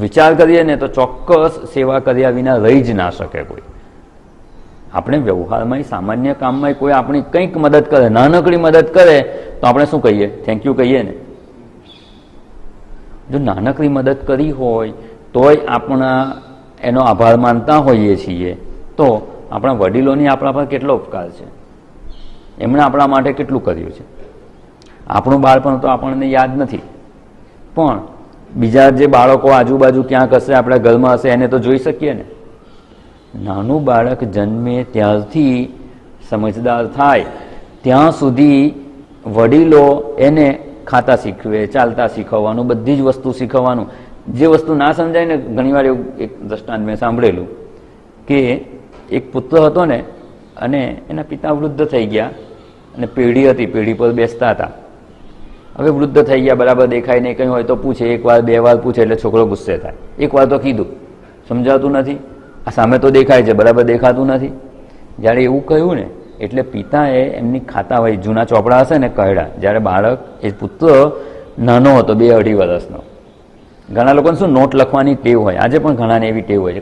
વિચાર કરીએ ને તો ચોક્કસ સેવા કર્યા વિના રહી જ ના શકે કોઈ. આપણે વ્યવહારમાં સામાન્ય કામમાં કોઈ આપણી કંઈક મદદ કરે, નાનકડી મદદ કરે તો આપણે શું કહીએ? થેન્ક યુ કહીએ ને. જો નાનકડી મદદ કરી હોય તોય આપણા એનો આભાર માનતા હોઈએ છીએ, તો આપણા વડીલોની આપણા પર કેટલો ઉપકાર છે, એમણે આપણા માટે કેટલું કર્યું છે. આપણું બાળપણ તો આપણને યાદ નથી, પણ બીજા જે બાળકો આજુબાજુ ક્યાંક હશે, આપણા ઘરમાં હશે, એને તો જોઈ શકીએ ને. નાનું બાળક જન્મે ત્યારથી સમજદાર થાય ત્યાં સુધી વડીલો એને ખાતા શીખવે, ચાલતા શીખવવાનું, બધી જ વસ્તુ શીખવવાનું. જે વસ્તુ ના સમજાય ને, ઘણીવાર એવું એક દ્રષ્ટાંત મેં સાંભળેલું કે એક પુત્ર હતો ને, અને એના પિતા વૃદ્ધ થઈ ગયા, અને પેઢી હતી, પેઢી પર બેસતા હતા. હવે વૃદ્ધ થઈ ગયા, બરાબર દેખાય નહીં, કંઈ હોય તો પૂછે, એક વાર બે વાર પૂછે એટલે છોકરો ગુસ્સે થાય. એક વાર તો કીધું, સમજાતું નથી, આ સામે તો દેખાય છે, બરાબર દેખાતું નથી. જ્યારે એવું કહ્યું ને એટલે પિતાએ એમની ખાતા હોય જૂના ચોપડા હશે ને કહ્યા. જ્યારે બાળક, એ પુત્ર નાનો હતો, 2-2.5 વર્ષનો, ઘણા લોકોને શું નોટ લખવાની ટેવ હોય, આજે પણ ઘણાને એવી ટેવ હોય છે,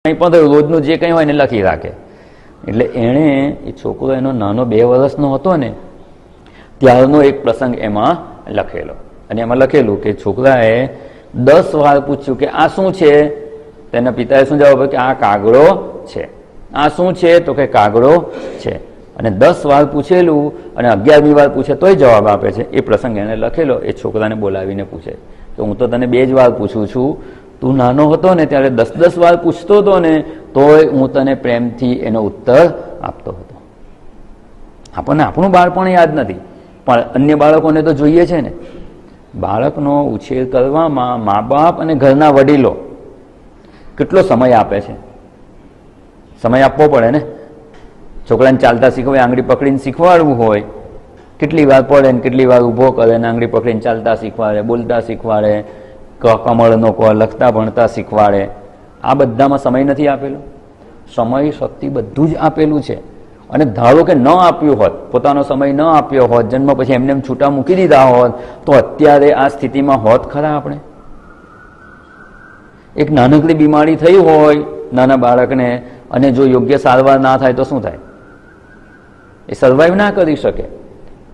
કંઈ પણ રોજનું જે કંઈ હોય ને લખી રાખે. એટલે એણે, એ છોકરો એનો નાનો 2 વર્ષનો હતો ને ત્યારનો એક પ્રસંગ એમાં લખેલો, અને એમાં લખેલું કે છોકરાએ 10 વાર પૂછ્યું કે આ શું છે? તેના પિતાએ શું જવાબ આપ્યો કે આ કાગડો છે. આ શું છે? તો કે કાગડો છે. અને 10 વાર પૂછેલું અને 11મી વાર પૂછે તોય જવાબ આપે છે. એ પ્રસંગ એને લખેલો. એ છોકરાને બોલાવીને પૂછે કે હું તો તને 2 જ વાર પૂછું છું, તું નાનો હતો ને ત્યારે 10-10 વાર પૂછતો હતો ને તોય હું તને પ્રેમથી એનો ઉત્તર આપતો હતો. આપણને આપણું બાળપણ યાદ નથી, પણ અન્ય બાળકોને તો જોઈએ છે ને. બાળકનો ઉછેર કરવામાં મા બાપ અને ઘરના વડીલો કેટલો સમય આપે છે. સમય આપવો પડે ને. છોકરાને ચાલતા શીખવે, આંગળી પકડીને શીખવાડવું હોય, કેટલી વાર પડે ને કેટલી વાર ઊભો કરે ને આંગળી પકડીને ચાલતા શીખવાડે, બોલતા શીખવાડે, કમળનો કો લખતા ભણતા શીખવાડે. આ બધામાં સમય નથી આપેલો? સમય શક્તિ બધું જ આપેલું છે. અને ધારો કે ન આપ્યું હોત, પોતાનો સમય ન આપ્યો હોત, જન્મ પછી એમને એમ છૂટા મૂકી દીધા હોત, તો અત્યારે આ સ્થિતિમાં હોત ખરા આપણે? એક નાનકડી બીમારી થઈ હોય નાના બાળકને, અને જો યોગ્ય સારવાર ના થાય તો શું થાય? એ સર્વાઈવ ના કરી શકે.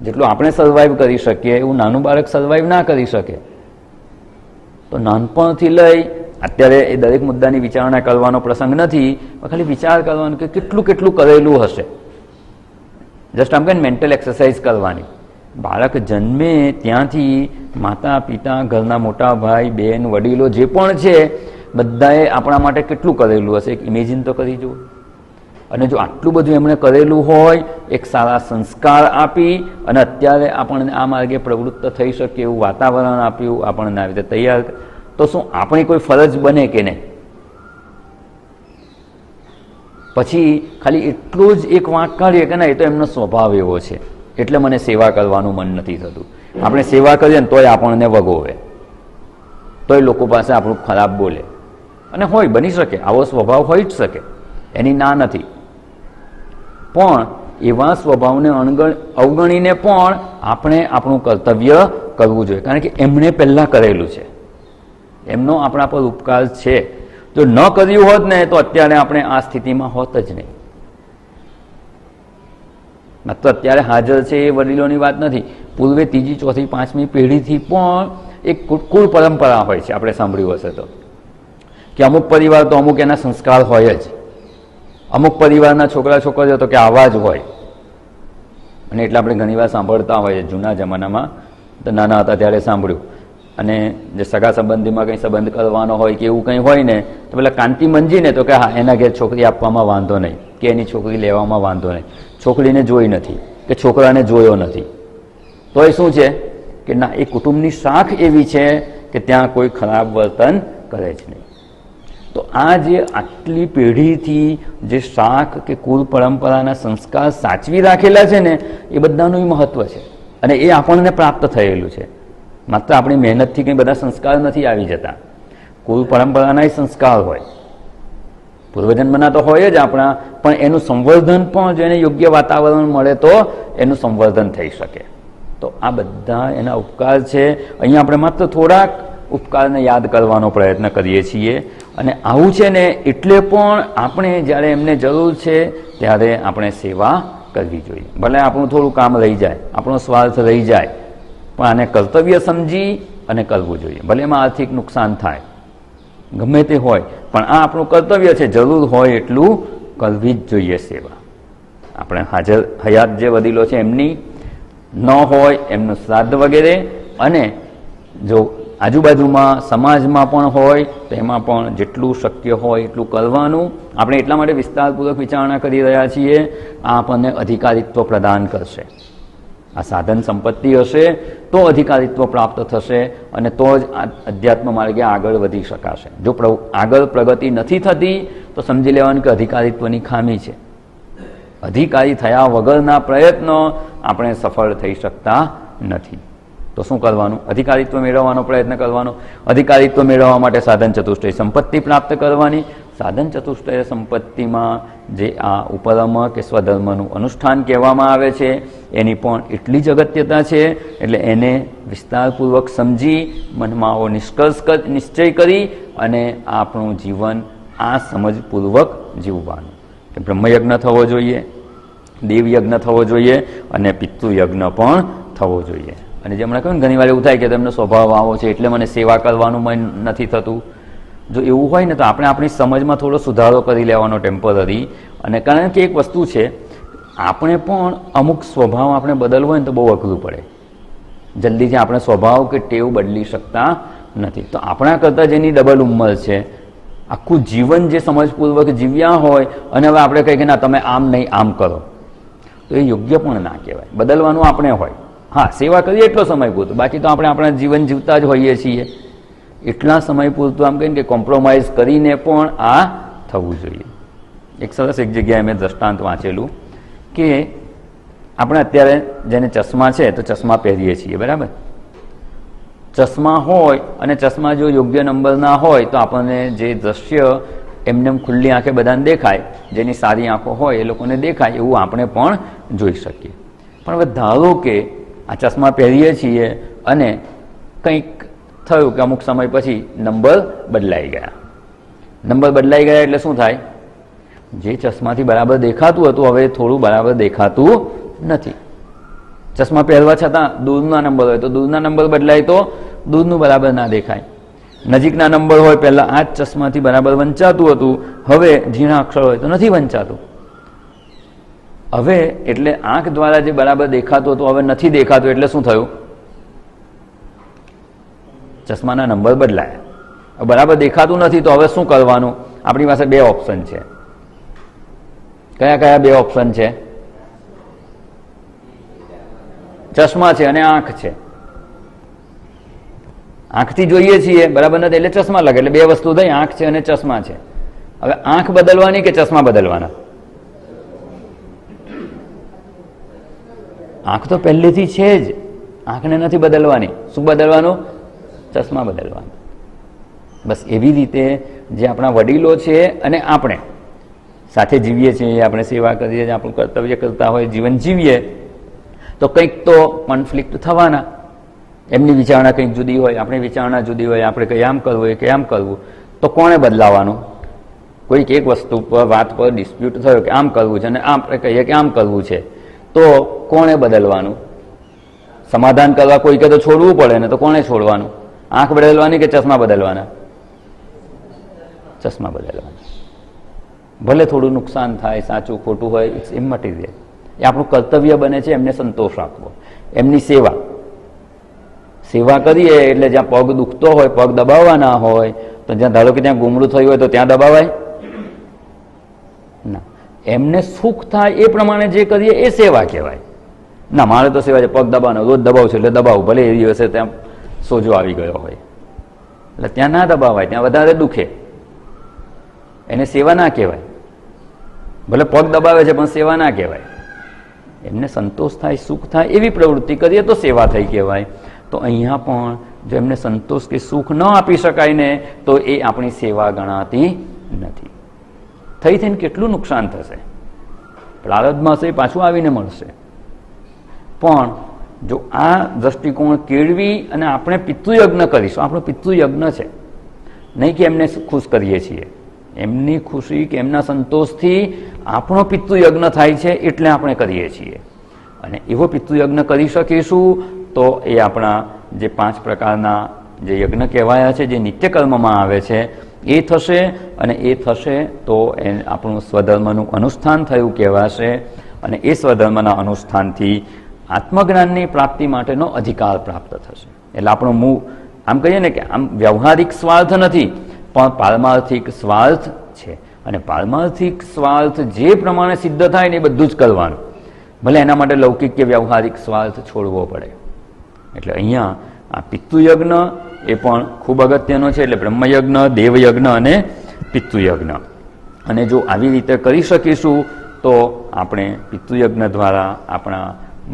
જેટલું આપણે સર્વાઈવ કરી શકીએ એવું નાનું બાળક સર્વાઈવ ના કરી શકે. તો નાનપણથી લઈ અત્યારે એ દરેક મુદ્દાની વિચારણા કરવાનો પ્રસંગ નથી, પણ ખાલી વિચાર કરવાનો કે કેટલું કેટલું કરેલું હશે. જસ્ટ આમ કે મેન્ટલ એક્સરસાઇઝ કરવાની. બાળક જન્મે ત્યાંથી માતા પિતા, ઘરના મોટા ભાઈ બહેન, વડીલો જે પણ છે બધાએ આપણા માટે કેટલું કરેલું હશે, એક ઇમેજિન તો કરી જુઓ. અને જો આટલું બધું એમણે કરેલું હોય, એક સારા સંસ્કાર આપી અને અત્યારે આપણને આ માર્ગે પ્રવૃત્ત થઈ શકે એવું વાતાવરણ આપ્યું, આપણને આવી રીતે તૈયાર, તો શું આપણી કોઈ ફરજ બને કે નહીં? પછી ખાલી એટલું જ એક વાંક કાઢીએ કે ના એ તો એમનો સ્વભાવ એવો છે એટલે મને સેવા કરવાનું મન નથી થતું. આપણે સેવા કરીએ ને તોય આપણને વગોવે, તોય લોકો પાસે આપણું ખરાબ બોલે. અને હોય, બની શકે, આવો સ્વભાવ હોઈ જ શકે, એની ના નથી. પણ એવા સ્વભાવને અવગણીને પણ આપણે આપણું કર્તવ્ય કરવું જોઈએ, કારણ કે એમણે પહેલાં કરેલું છે, એમનો આપણા પર ઉપકાર છે. જો ન કર્યું હોત ને તો અત્યારે આપણે આ સ્થિતિમાં હોત જ નહીં. માત્ર અત્યારે હાજર છે એ વડીલોની વાત નથી, પૂર્વે 3જી 4થી 5મી પેઢીથી પણ એક કુળ પરંપરા હોય છે. આપણે સાંભળ્યું હશે તો કે અમુક પરિવાર તો અમુક એના સંસ્કાર હોય જ, અમુક પરિવારના છોકરા છોકરીઓ તો કે આવા જ હોય. અને એટલે આપણે ઘણીવાર સાંભળતા હોઈએ, જૂના જમાનામાં તો નાના હતા ત્યારે સાંભળ્યું અને જે સગા સંબંધીમાં કંઈ સંબંધ કરવાનો હોય કે એવું કંઈ હોય ને તો પેલા કાંતિ મંજીને તો કે હા એના ઘેર છોકરી આપવામાં વાંધો નહીં કે એની છોકરી લેવામાં વાંધો નહીં, છોકરીને જોઈ નથી કે છોકરાને જોયો નથી, તો એ શું છે કે ના, એ કુટુંબની શાખ એવી છે કે ત્યાં કોઈ ખરાબ વર્તન કરે જ નહીં. તો આ જે આટલી પેઢીથી જે શાખ કે કુલ પરંપરાના સંસ્કાર સાચવી રાખેલા છે ને એ બધાનું મહત્વ છે અને એ આપણને પ્રાપ્ત થયેલું છે. માત્ર આપણી મહેનતથી કંઈ બધા સંસ્કાર નથી આવી જતા, કુલ પરંપરાના સંસ્કાર હોય, પૂર્વજન્મના તો હોય જ આપણા, પણ એનું સંવર્ધન પણ જો એને યોગ્ય વાતાવરણ મળે તો એનું સંવર્ધન થઈ શકે. તો આ બધા એના ઉપકાર છે. અહીંયા આપણે માત્ર થોડાક ઉપકારને યાદ કરવાનો પ્રયત્ન કરીએ છીએ અને આવું છે ને એટલે પણ આપણે જ્યારે એમને જરૂર છે ત્યારે આપણે સેવા કરવી જોઈએ. ભલે આપણું થોડું કામ રહી જાય, આપણો સ્વાર્થ રહી જાય, પણ આને કર્તવ્ય સમજી અને કરવું જોઈએ. ભલે એમાં આર્થિક નુકસાન થાય, ગમે તે હોય, પણ આ આપણું કર્તવ્ય છે, જરૂર હોય એટલું કરવી જ જોઈએ સેવા. આપણે હાજર હયાત જે વડીલો છે એમની ન હોય એમનું શ્રાદ્ધ વગેરે, અને જો આજુબાજુમાં સમાજમાં પણ હોય તો એમાં પણ જેટલું શક્ય હોય એટલું કરવાનું. આપણે એટલા માટે વિસ્તારપૂર્વક વિચારણા કરી રહ્યા છીએ. આ આપણને અધિકારીત્વ પ્રદાન કરશે. આ સાધન સંપત્તિ હશે તો અધિકારીત્વ પ્રાપ્ત થશે અને તો જ આ અધ્યાત્મ માર્ગે આગળ વધી શકાશે. જો આગળ પ્રગતિ નથી થતી તો સમજી લેવાનું કે અધિકારીત્વની ખામી છે. અધિકારી થયા વગરના પ્રયત્નો આપણે સફળ થઈ શકતા નથી. તો શું કરવાનું? અધિકારીત્વ મેળવવાનો પ્રયત્ન કરવાનો. અધિકારીત્વ મેળવવા માટે સાધન ચતુષ્ટય સંપત્તિ પ્રાપ્ત કરવાની. સાધન ચતુષ્ટય સંપત્તિમાં જે આ ઉપરમ કે સ્વધર્મનું અનુષ્ઠાન કહેવામાં આવે છે એની પણ એટલી જ અગત્યતા છે. એટલે એને વિસ્તારપૂર્વક સમજી મનમાં નિશ્ચય કરી અને આપણું જીવન આ સમજપૂર્વક જીવવાનું. કે બ્રહ્મયજ્ઞ થવો જોઈએ, દેવયજ્ઞ થવો જોઈએ અને પિતૃયજ્ઞ પણ થવો જોઈએ. અને જે હમણાં કહ્યું ને ઘણી વાર એવું થાય કે તમને સ્વભાવ આવો છે એટલે મને સેવા કરવાનું મન નથી થતું. જો એવું હોય ને તો આપણે આપણી સમજમાં થોડો સુધારો કરી લેવાનો ટેમ્પરરી. અને કારણ કે એક વસ્તુ છે, આપણે પણ અમુક સ્વભાવ આપણે બદલવો હોય ને તો બહુ અઘરું પડે. જલ્દીથી આપણે સ્વભાવ કે ટેવ બદલી શકતા નથી. તો આપણા કરતાં જેની ડબલ ઉંમર છે, આખું જીવન જે સમજપૂર્વક જીવ્યા હોય અને હવે આપણે કહીએ કે ના તમે આમ નહીં આમ કરો, તો એ યોગ્ય પણ ના કહેવાય. બદલવાનું આપણે હોય. હા, સેવા કરીએ એટલો સમય પૂરતો, બાકી તો આપણે આપણા જીવન જીવતા જ હોઈએ છીએ. એટલા સમય પૂરતું આમ કહીને કે કોમ્પ્રોમાઇઝ કરીને પણ આ થવું જોઈએ. એક સરસ એક જગ્યાએ મેં દ્રષ્ટાંત વાંચેલું કે આપણે અત્યારે જેને ચશ્મા છે તો ચશ્મા પહેરીએ છીએ, બરાબર. ચશ્મા હોય અને ચશ્મા જો યોગ્ય નંબર ના હોય તો આપણને જે દ્રશ્ય એમને ખુલ્લી આંખે બધાને દેખાય, જેની સારી આંખો હોય એ લોકોને દેખાય એવું આપણે પણ જોઈ શકીએ. પણ હવે ધારો કે આ ચશ્મા પહેરીએ છીએ અને કંઈક થયું કે અમુક સમય પછી નંબર બદલાઈ ગયા. નંબર બદલાઈ ગયા એટલે શું થાય? જે ચશ્માથી બરાબર દેખાતું હતું હવે થોડું બરાબર દેખાતું નથી. ચશ્મા પહેરવા છતાં દૂરના નંબર હોય તો દૂરના નંબર બદલાય તો દૂરનું બરાબર ના દેખાય. નજીકના નંબર હોય, પહેલાં આ જ ચશ્માથી બરાબર વંચાતું હતું, હવે ઝીણા અક્ષર હોય તો નથી વંચાતું. હવે એટલે આંખ દ્વારા જે બરાબર દેખાતું હતું હવે નથી દેખાતું. એટલે શું થયું? ચશ્માના નંબર બદલાયા. બરાબર દેખાતું નથી તો હવે શું કરવાનું? આપણી પાસે બે ઓપ્શન છે. કયા કયા બે ઓપ્શન છે? ચશ્મા છે અને આંખ છે. આંખથી જોઈએ છીએ બરાબર નથી એટલે ચશ્મા લાગે. એટલે બે વસ્તુ થઈ, આંખ છે અને ચશ્મા છે. હવે આંખ બદલવાની કે ચશ્મા બદલવાના? આંખ તો પહેલેથી છે જ, આંખને નથી બદલવાની. શું બદલવાનું? ચશ્મા બદલવાનું. બસ એવી રીતે જે આપણા વડીલો છે અને આપણે સાથે જીવીએ છીએ, આપણે સેવા કરીએ છીએ, આપણું કર્તવ્ય કરતા હોય, જીવન જીવીએ તો કંઈક તો કોન્ફ્લિક્ટ થવાના. એમની વિચારણા કંઈક જુદી હોય, આપણી વિચારણા જુદી હોય, આપણે કંઈ આમ કરવું એ કંઈ આમ કરવું, તો કોણે બદલાવાનું? કોઈક એક વસ્તુ પર વાત પર ડિસ્પ્યુટ થયો કે આમ કરવું છે અને આપણે કહીએ કે આમ કરવું છે, તો કોણે બદલવાનું? સમાધાન કરવા કોઈ કે તો છોડવું પડે ને, તો કોણે છોડવાનું? આંખ બદલવાની કે ચશ્મા બદલવાના? ચશ્મા બદલવાના. ભલે થોડું નુકસાન થાય, સાચું ખોટું હોય, ઇટ્સ ઇમટીરિયલ. એ આપણું કર્તવ્ય બને છે એમને સંતોષ આપવો, એમની સેવા. સેવા કરીએ એટલે જ્યાં પગ દુખતો હોય, પગ દબાવવાના હોય, તો જ્યાં ધારો કે ત્યાં ગુમડું થયું હોય તો ત્યાં દબાવાય ના. એમને સુખ થાય એ પ્રમાણે જે કરીએ એ સેવા કહેવાય. ના મારે તો સેવા છે, પગ દબાવવાનો, રોજ દબાવું છું એટલે દબાવું, ભલે એ દિવસે ત્યાં સોજો આવી ગયો હોય એટલે ત્યાં ના દબાવાય, ત્યાં વધારે દુખે, એને સેવા ના કહેવાય. ભલે પગ દબાવે છે પણ સેવા ના કહેવાય. એમને સંતોષ થાય, સુખ થાય એવી પ્રવૃત્તિ કરીએ તો સેવા થઈ કહેવાય. તો અહીંયા પણ જો એમને સંતોષ કે સુખ ન આપી શકાય ને તો એ આપણી સેવા ગણાતી નથી. થઈ થઈને કેટલું નુકસાન થશે, પ્રારબ્ધમાં છે પાછું આવીને મળશે. પણ જો આ દ્રષ્ટિકોણ કેળવી અને આપણે પિતૃયજ્ઞ કરીશું, આપણો પિતૃયજ્ઞ છે, નહીં કે એમને ખુશ કરીએ છીએ, એમની ખુશી કે એમના સંતોષથી આપણો પિતૃયજ્ઞ થાય છે એટલે આપણે કરીએ છીએ. અને એવો પિતૃયજ્ઞ કરી શકીશું તો એ આપણા જે 5 પ્રકારના જે યજ્ઞ કહેવાયા છે, જે નિત્યકર્મમાં આવે છે એ થશે. અને એ થશે તો એ આપણું સ્વધર્મનું અનુષ્ઠાન થયું કહેવાશે. અને એ સ્વધર્મના અનુષ્ઠાનથી આત્મજ્ઞાનની પ્રાપ્તિ માટેનો અધિકાર પ્રાપ્ત થશે. એટલે આપણો મૂળ આમ કહીએ ને કે આમ વ્યવહારિક સ્વાર્થ નથી પણ પારમાર્થિક સ્વાર્થ છે. અને પારમાર્થિક સ્વાર્થ જે પ્રમાણે સિદ્ધ થાય ને એ બધું જ કરવાનું, ભલે એના માટે લૌકિક કે વ્યવહારિક સ્વાર્થ છોડવો પડે. એટલે અહીંયા આ પિતૃયજ્ઞ એ પણ ખૂબ અગત્યનો છે. એટલે બ્રહ્મયજ્ઞ, દેવયજ્ઞ અને પિતૃયજ્ઞ. અને જો આવી રીતે કરી શકીશું તો આપણે પિતૃયજ્ઞ દ્વારા આપણા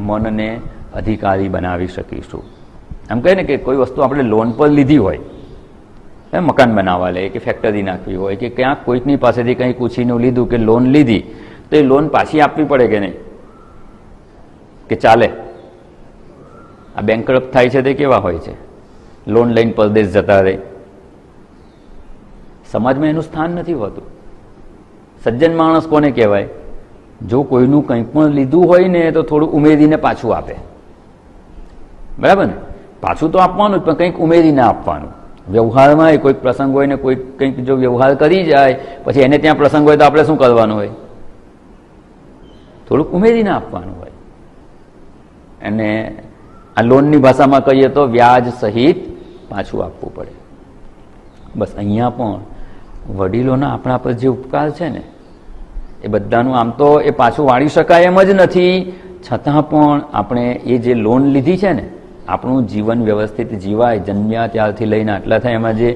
મનને અધિકારી બનાવી શકીશું. આમ કહે ને કે કોઈ વસ્તુ આપણે લોન પર લીધી હોય, મકાન બનાવવા લે કે ફેક્ટરી નાખવી હોય કે ક્યાંક કોઈકની પાસેથી કંઈ પૂછીને લીધું કે લોન લીધી, તો એ લોન પાછી આપવી પડે કે નહીં, કે ચાલે? આ બેંકરપ્ટ થાય છે તે કેવા હોય છે, લોન લઈને પરદેશ જતા રહે. સમાજમાં એનું સ્થાન નથી હોતું. સજ્જન માણસ કોને કહેવાય? જો કોઈનું કંઈ પણ લીધું હોય ને તો થોડું ઉમેરીને પાછું આપે, બરાબર ને? પાછું તો આપવાનું જ પણ કંઈક ઉમેરીને આપવાનું. વ્યવહારમાં કોઈક પ્રસંગ હોય ને કોઈ કંઈક જો વ્યવહાર કરી જાય પછી એને ત્યાં પ્રસંગ હોય તો આપણે શું કરવાનું હોય? થોડુંક ઉમેરીને આપવાનું હોય. અને આ લોનની ભાષામાં કહીએ તો વ્યાજ સહિત પાછું આપવું પડે. બસ અહીંયા પણ વડીલોના આપણા પર જે ઉપકાર છે ને એ બધાનું આમ તો એ પાછું વાળી શકાય એમ જ નથી, છતાં પણ આપણે એ જે લોન લીધી છે ને, આપણું જીવન વ્યવસ્થિત જીવાય, જન્મ્યા ત્યારથી લઈને આટલા થાય એમાં જે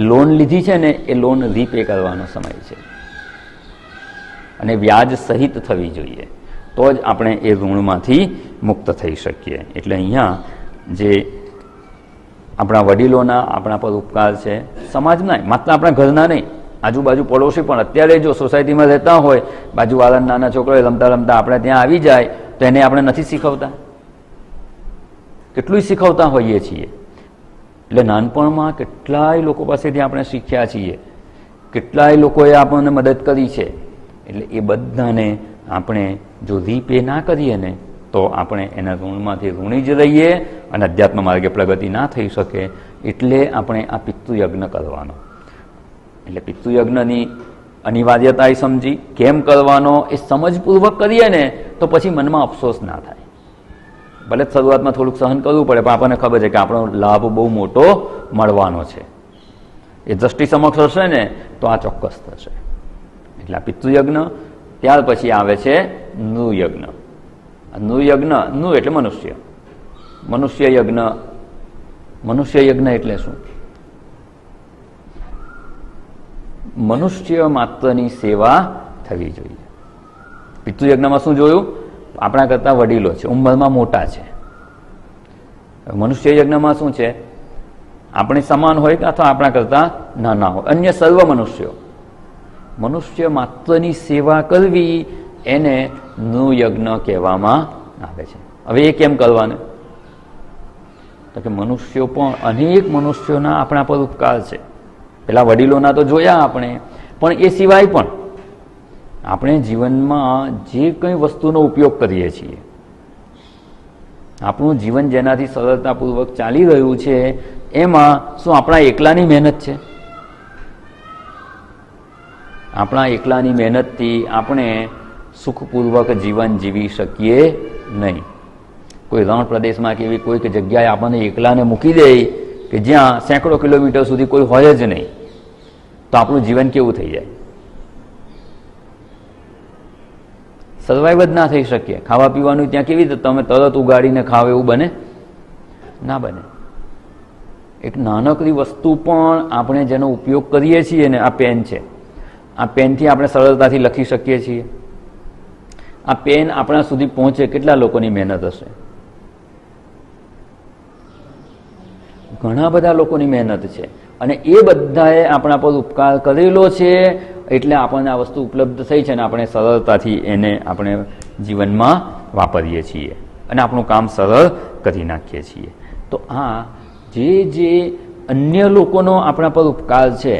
લોન લીધી છે ને એ લોન રીપે કરવાનો સમય છે. અને વ્યાજ સહિત થવી જોઈએ, તો જ આપણે એ ઋણમાંથી મુક્ત થઈ શકીએ. એટલે અહીંયા જે આપણા વડીલોના આપણા પર ઉપકાર છે, સમાજના માત્ર આપણા ઘરના નહીં, આજુબાજુ પડોશી પણ અત્યારે જો સોસાયટીમાં રહેતા હોય, બાજુવાળાના નાના છોકરાઓ રમતા રમતા આપણે ત્યાં આવી જાય તો એને આપણે નથી શીખવતા? કેટલું શીખવતા હોઈએ છીએ. એટલે નાનપણમાં કેટલાય લોકો પાસેથી આપણે શીખ્યા છીએ, કેટલાય લોકોએ આપણને મદદ કરી છે. એટલે એ બધાને આપણે જો રીપે ના કરીએ ને તો આપણે એના ઋણમાંથી ઋણી જ રહીએ અને અધ્યાત્મ માર્ગે પ્રગતિ ના થઈ શકે. એટલે આપણે આ પિતૃયજ્ઞ કરવાનો. એટલે પિતૃયજ્ઞની અનિવાર્યતા સમજી કેમ કરવાનો એ સમજપૂર્વક કરીએ ને તો પછી મનમાં અફસોસ ના થાય. ભલે શરૂઆતમાં થોડુંક સહન કરવું પડે પણ આપણને ખબર છે કે આપણો લાભ બહુ મોટો મળવાનો છે. એ દ્રષ્ટિ સમક્ષ હશે ને તો આ ચોક્કસ થશે. એટલે આ પિતૃયજ્ઞ. ત્યાર પછી આવે છે નૃયજ્ઞ. નૃયજ્ઞ, નૃ એટલે મનુષ્ય, મનુષ્ય યજ્ઞ. મનુષ્ય યજ્ઞ એટલે શું? મનુષ્ય માત્રની સેવા થવી જોઈએ. પિતૃયજ્ઞમાં શું જોયું? આપણા કરતાં વડીલો છે, ઉંમરમાં મોટા છે. મનુષ્ય યજ્ઞમાં શું છે? આપણે સમાન હોય કે અથવા આપણા કરતાં નાના હોય, અન્ય સર્વ મનુષ્યો. મનુષ્ય માત્રની સેવા કરવી એને નૃયજ્ઞ કહેવામાં આવે છે. હવે એ કેમ કરવાનું? તો કે મનુષ્યો પણ અનેક મનુષ્યોના આપણા પર ઉપકાર છે. પેલા વડીલોના તો જોયા આપણે, પણ એ સિવાય પણ આપણે જીવનમાં જે કંઈ વસ્તુનો ઉપયોગ કરીએ છીએ, આપણું જીવન જેનાથી સરળતાપૂર્વક ચાલી રહ્યું છે એમાં શું આપણા એકલાની મહેનત છે? આપણા એકલાની મહેનતથી આપણે સુખપૂર્વક જીવન જીવી શકીએ નહીં. કોઈ રણ પ્રદેશમાં કે એવી કોઈક જગ્યાએ આપણને એકલાને મૂકી દે કે જ્યાં સેંકડો કિલોમીટર સુધી કોઈ હોય જ નહીં, તો આપણું જીવન કેવું થઈ જાય? સર્વાઈવ જ ના થઈ શકીએ. ખાવા પીવાનું ત્યાં કેવી રીતે તમે તરત ઉગાડીને ખાવ એવું બને? ના બને. એક નાનકડી વસ્તુ પણ આપણે જેનો ઉપયોગ કરીએ છીએ ને, આ પેન છે, આ પેનથી આપણે સરળતાથી લખી શકીએ છીએ. આ પેન આપણા સુધી પહોંચે કેટલા લોકોની મહેનત હશે? ઘણા બધા લોકોની મહેનત છે, અને એ બધાએ આપણા પર ઉપકાર કરેલો છે, એટલે આપણને આ વસ્તુ ઉપલબ્ધ થઈ છે, અને આપણે સરળતાથી એને આપણે જીવનમાં વાપરીએ છીએ અને આપણું કામ સરળ કરી નાખીએ છીએ. તો આ જે અન્ય લોકોનો આપણા પર ઉપકાર છે,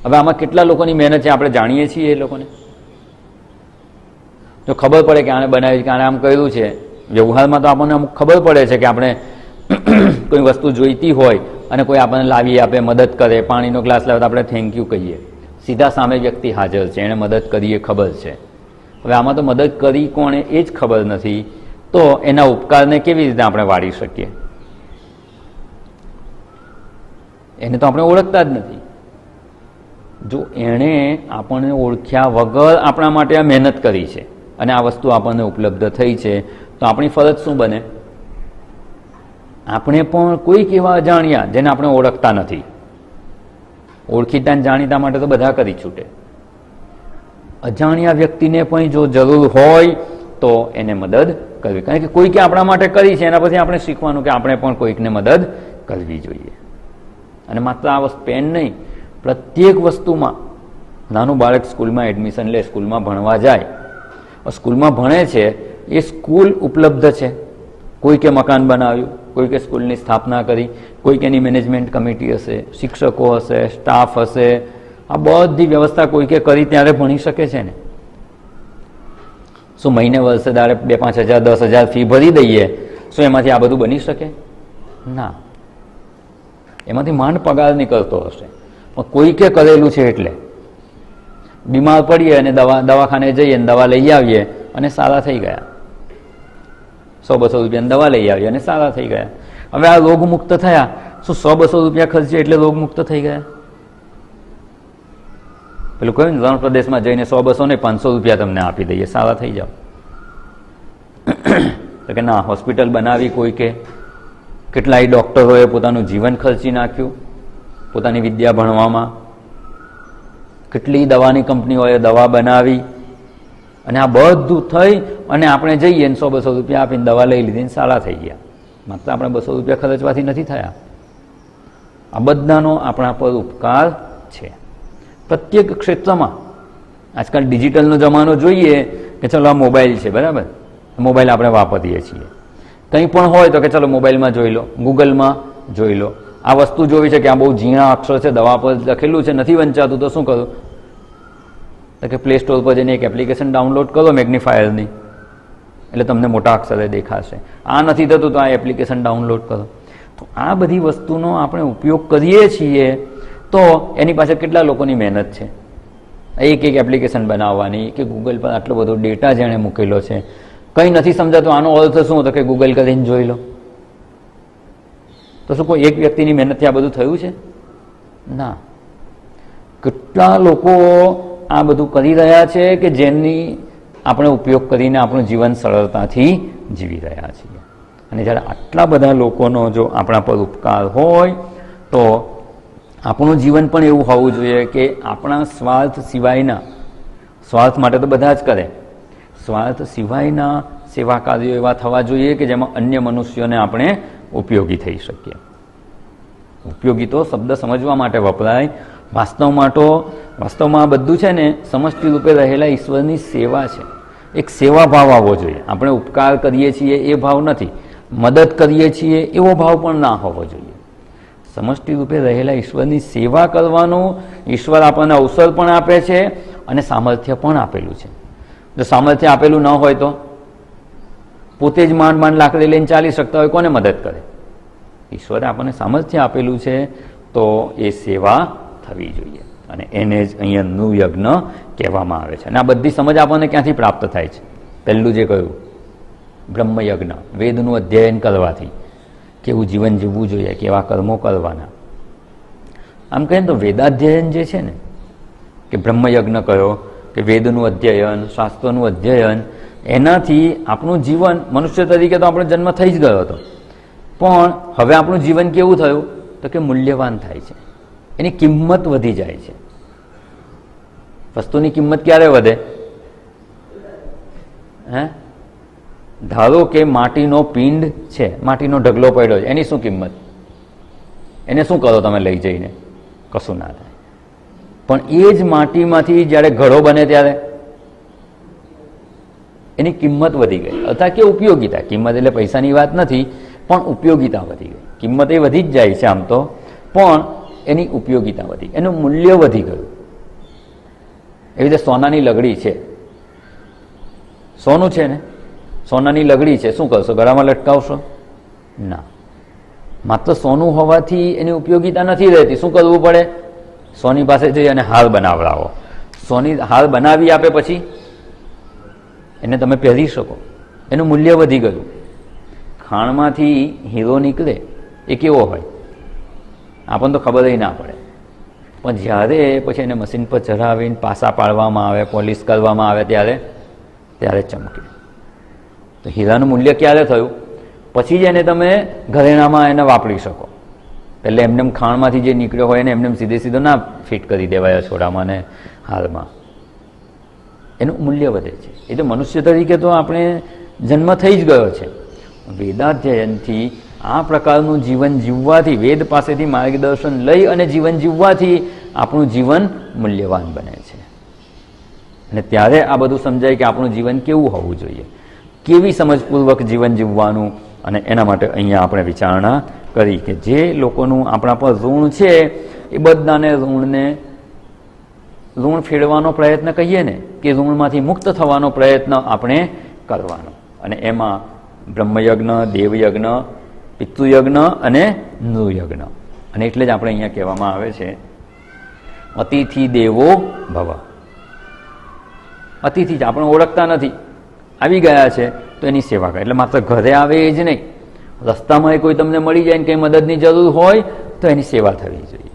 હવે આમાં કેટલા લોકોની મહેનત છે આપણે જાણીએ છીએ. એ લોકોને જો ખબર પડે કે આને બનાવ્યું કે આને આમ કર્યું છે, વ્યવહારમાં તો આપણને અમુક ખબર પડે છે કે આપણે કોઈ વસ્તુ જોઈતી હોય અને કોઈ આપણને લાવી આપે, મદદ કરે, પાણીનો ગ્લાસ લાવે તો આપણે થેન્ક યુ કહીએ. સીધા સામે વ્યક્તિ હાજર છે, એણે મદદ કરી એ ખબર છે. હવે આમાં તો મદદ કરી કોણે એ જ ખબર નથી, તો એના ઉપકારને કેવી રીતે આપણે વાળી શકીએ? એને તો આપણે ઓળખતા જ નથી. જો એણે આપણને ઓળખ્યા વગર આપણા માટે આ મહેનત કરી છે અને આ વસ્તુ આપણને ઉપલબ્ધ થઈ છે, તો આપણી ફરજ શું બને? આપણે પણ કોઈક એવા અજાણ્યા જેને આપણે ઓળખતા નથી, ઓળખીતા અને જાણીતા માટે તો બધા કરી છૂટે, અજાણ્યા વ્યક્તિને પણ જો જરૂર હોય તો એને મદદ કરવી. કારણ કે કોઈકે આપણા માટે કરી છે, એના પછી આપણે શીખવાનું કે આપણે પણ કોઈકને મદદ કરવી જોઈએ. અને માત્ર આ વસ્તુ પેન નહીં, પ્રત્યેક વસ્તુમાં. નાનું બાળક સ્કૂલમાં એડમિશન લે, સ્કૂલમાં ભણવા જાય, સ્કૂલમાં ભણે છે, એ સ્કૂલ ઉપલબ્ધ છે. કોઈકે મકાન બનાવ્યું, કોઈકે સ્કૂલની સ્થાપના કરી, કોઈક એની મેનેજમેન્ટ કમિટી હશે, શિક્ષકો હશે, સ્ટાફ હશે, આ બધી વ્યવસ્થા કોઈકે કરી ત્યારે ભણી શકે છે ને. શું મહિને વર્ષે દાડે 2-5 હજાર 10 હજાર ફી ભરી દઈએ, શું એમાંથી આ બધું બની શકે? ના, એમાંથી માંડ પગાર નીકળતો હશે, પણ કોઈકે કરેલું છે. એટલે બીમાર પડીએ અને દવાખાને જઈએ અને દવા લઈ આવીએ અને સારા થઈ ગયા, 100-200 રૂપિયાની દવા લઈ આવીએ અને સારા થઈ ગયા. હવે આ રોગમુક્ત થયા, શું 100-200 રૂપિયા ખર્ચે એટલે રોગમુક્ત થઈ ગયા? પેલું કહ્યું ને, રણ પ્રદેશમાં જઈને 100-200 ને 500 રૂપિયા તમને આપી દઈએ, સારા થઈ જાઓ. તો કે ના, હોસ્પિટલ બનાવી કોઈકે, કેટલાય ડૉક્ટરોએ પોતાનું જીવન ખર્ચી નાખ્યું પોતાની વિદ્યા ભણવામાં, કેટલી દવાની કંપનીઓએ દવા બનાવી, અને આ બધું થઈ અને આપણે જઈએ ને 100-200 રૂપિયા આપીને દવા લઈ લીધી ને સારા થઈ ગયા. માત્ર આપણે 200 રૂપિયા ખર્ચવાથી નથી થયા. આ બધાનો આપણા પર ઉપકાર છે પ્રત્યેક ક્ષેત્રમાં. આજકાલ ડિજિટલનો જમાનો જોઈએ કે ચલો આ મોબાઈલ છે, બરાબર, મોબાઈલ આપણે વાપરીએ છીએ. કંઈ પણ હોય તો કે ચલો મોબાઈલમાં જોઈ લો, ગૂગલમાં જોઈ લો. આ વસ્તુ જોવી છે કે આ બહુ ઝીણા અક્ષર છે, દવા પર લખેલું છે, નથી વંચાતું, તો શું કરું? તો કે પ્લે સ્ટોર પર જઈને એક એપ્લિકેશન ડાઉનલોડ કરો મેગ્નિફાયરની, એટલે તમને મોટા અક્ષરે દેખાશે. આ નથી થતું તો આ એપ્લિકેશન ડાઉનલોડ કરો. તો આ બધી વસ્તુનો આપણે ઉપયોગ કરીએ છીએ, તો એની પાછળ કેટલા લોકોની મહેનત છે. એક એપ્લિકેશન બનાવવાની, કે ગૂગલ પર આટલો બધો ડેટા જેણે મૂકેલો છે. કંઈ નથી સમજાતું આનો અર્થ શું, તો કે ગૂગલ કરીને જોઈ લો. તો શું કોઈ એક વ્યક્તિની મહેનતથી આ બધું થયું છે? ના, કેટલા લોકો આ બધું કરી રહ્યા છે કે જેની આપણે ઉપયોગ કરીને આપણું જીવન સરળતાથી જીવી રહ્યા છીએ. અને જ્યારે આટલા બધા લોકોનો જો આપણા પર ઉપકાર હોય, તો આપણું જીવન પણ એવું હોવું જોઈએ કે આપણા સ્વાર્થ સિવાયના, સ્વાર્થ માટે તો બધા જ કરે, સ્વાર્થ સિવાયના સેવા કાર્યો એવા થવા જોઈએ કે જેમાં અન્ય મનુષ્યોને આપણે ઉપયોગી થઈ શકીએ. ઉપયોગી તો શબ્દ સમજવા માટે વપરાય, વાસ્તવમાં આ બધું છે ને સમષ્ટિ રૂપે રહેલા ઈશ્વરની સેવા છે. એક સેવા ભાવ આવવો જોઈએ. આપણે ઉપકાર કરીએ છીએ એ ભાવ નથી, મદદ કરીએ છીએ એવો ભાવ પણ ના હોવો જોઈએ. સમષ્ટિ રૂપે રહેલા ઈશ્વરની સેવા કરવાનું ઈશ્વર આપણને અવસર પણ આપે છે અને સામર્થ્ય પણ આપેલું છે. જો સામર્થ્ય આપેલું ન હોય તો પોતે જ માંડ લાકડી લઈને ચાલી શકતા હોય, કોને મદદ કરે? ઈશ્વરે આપણને સામર્થ્ય આપેલું છે, તો એ સેવા થવી જોઈએ. અને એને જ અહીંયા નૃયજ્ઞ કહેવામાં આવે છે. અને આ બધી સમજ આપણને ક્યાંથી પ્રાપ્ત થાય છે? પહેલું જે કહ્યું, બ્રહ્મયજ્ઞ, વેદનું અધ્યયન કરવાથી કેવું જીવન જીવવું જોઈએ, કેવા કર્મો કરવાના. આમ કહીએ તો વેદાધ્યયન જે છે ને, કે બ્રહ્મયજ્ઞ કયો, કે વેદનું અધ્યયન, શાસ્ત્રોનું અધ્યયન, એનાથી આપણું જીવન, મનુષ્ય તરીકે તો આપણો જન્મ થઈ જ ગયો હતો, પણ હવે આપણું જીવન કેવું થયું, તો કે મૂલ્યવાન થાય છે, એની કિંમત વધી જાય છે. વસ્તુની કિંમત ક્યારે વધે? ધારો કે માટીનો પિંડ છે, માટીનો ઢગલો પડ્યો છે, એની શું કિંમત? એને શું કરો તમે લઈ જઈને? કશું ના થાય. પણ એ જ માટીમાંથી જ્યારે ઘડો બને ત્યારે એની કિંમત વધી ગઈ. અથવા કે ઉપયોગિતા, કિંમત એટલે પૈસાની વાત નથી, પણ ઉપયોગિતા વધી ગઈ. કિંમત એ વધી જ જાય છે આમ તો, પણ એની ઉપયોગિતા વધી, એનું મૂલ્ય વધી ગયું. એવી રીતે સોનાની લગડી છે, સોનું છે ને, સોનાની લગડી છે, શું કરશો? ગળામાં લટકાવશો? ના. માત્ર સોનું હોવાથી એની ઉપયોગિતા નથી રહેતી. શું કરવું પડે? સોની પાસે જઈ અને હાર બનાવડાવો. સોની હાર બનાવી આપે પછી એને તમે પહેરી શકો, એનું મૂલ્ય વધી ગયું. ખાણમાંથી હીરો નીકળે એ કેવો હોય આપણને તો ખબર ના પડે, પણ જ્યારે પછી એને મશીન પર ચઢાવીને પાસા પાડવામાં આવે, પોલિશ કરવામાં આવે ત્યારે ચમકે. તો હીરાનું મૂલ્ય ક્યારે થયું? પછી જ એને તમે ઘરેણામાં એને વાપરી શકો. એટલે એમને ખાણમાંથી જે નીકળ્યો હોય એને એમને સીધો ના ફિટ કરી દેવાય છોડામાં ને હાલમાં, એનું મૂલ્ય વધે છે. એ તો મનુષ્ય તરીકે તો આપણે જન્મ થઈ જ ગયો છે. વેદાધ્યયનથી આ પ્રકારનું જીવન જીવવાથી, વેદ પાસેથી માર્ગદર્શન લઈ અને જીવન જીવવાથી આપણું જીવન મૂલ્યવાન બને છે. અને ત્યારે આ બધું સમજાય કે આપણું જીવન કેવું હોવું જોઈએ, કેવી સમજપૂર્વક જીવન જીવવાનું. અને એના માટે અહીંયા આપણે વિચારણા કરી કે જે લોકોનું આપણા પર ઋણ છે એ બધાને ઋણ ફેરવાનો પ્રયત્ન કહીએ ને, કે ઋણમાંથી મુક્ત થવાનો પ્રયત્ન આપણે કરવાનો. અને એમાં બ્રહ્મયજ્ઞ, દેવયજ્ઞ, પિતૃયજ્ઞ અને નૃયજ્ઞ. અને એટલે જ આપણે અહીંયા કહેવામાં આવે છે અતિથિ દેવો ભવ. અતિથિ જ આપણે ઓળખતા નથી, આવી ગયા છે તો એની સેવા કરે. એટલે માત્ર ઘરે આવે એ જ નહીં, રસ્તામાં કોઈ તમને મળી જાય ને કંઈ મદદની જરૂર હોય તો એની સેવા થવી જોઈએ.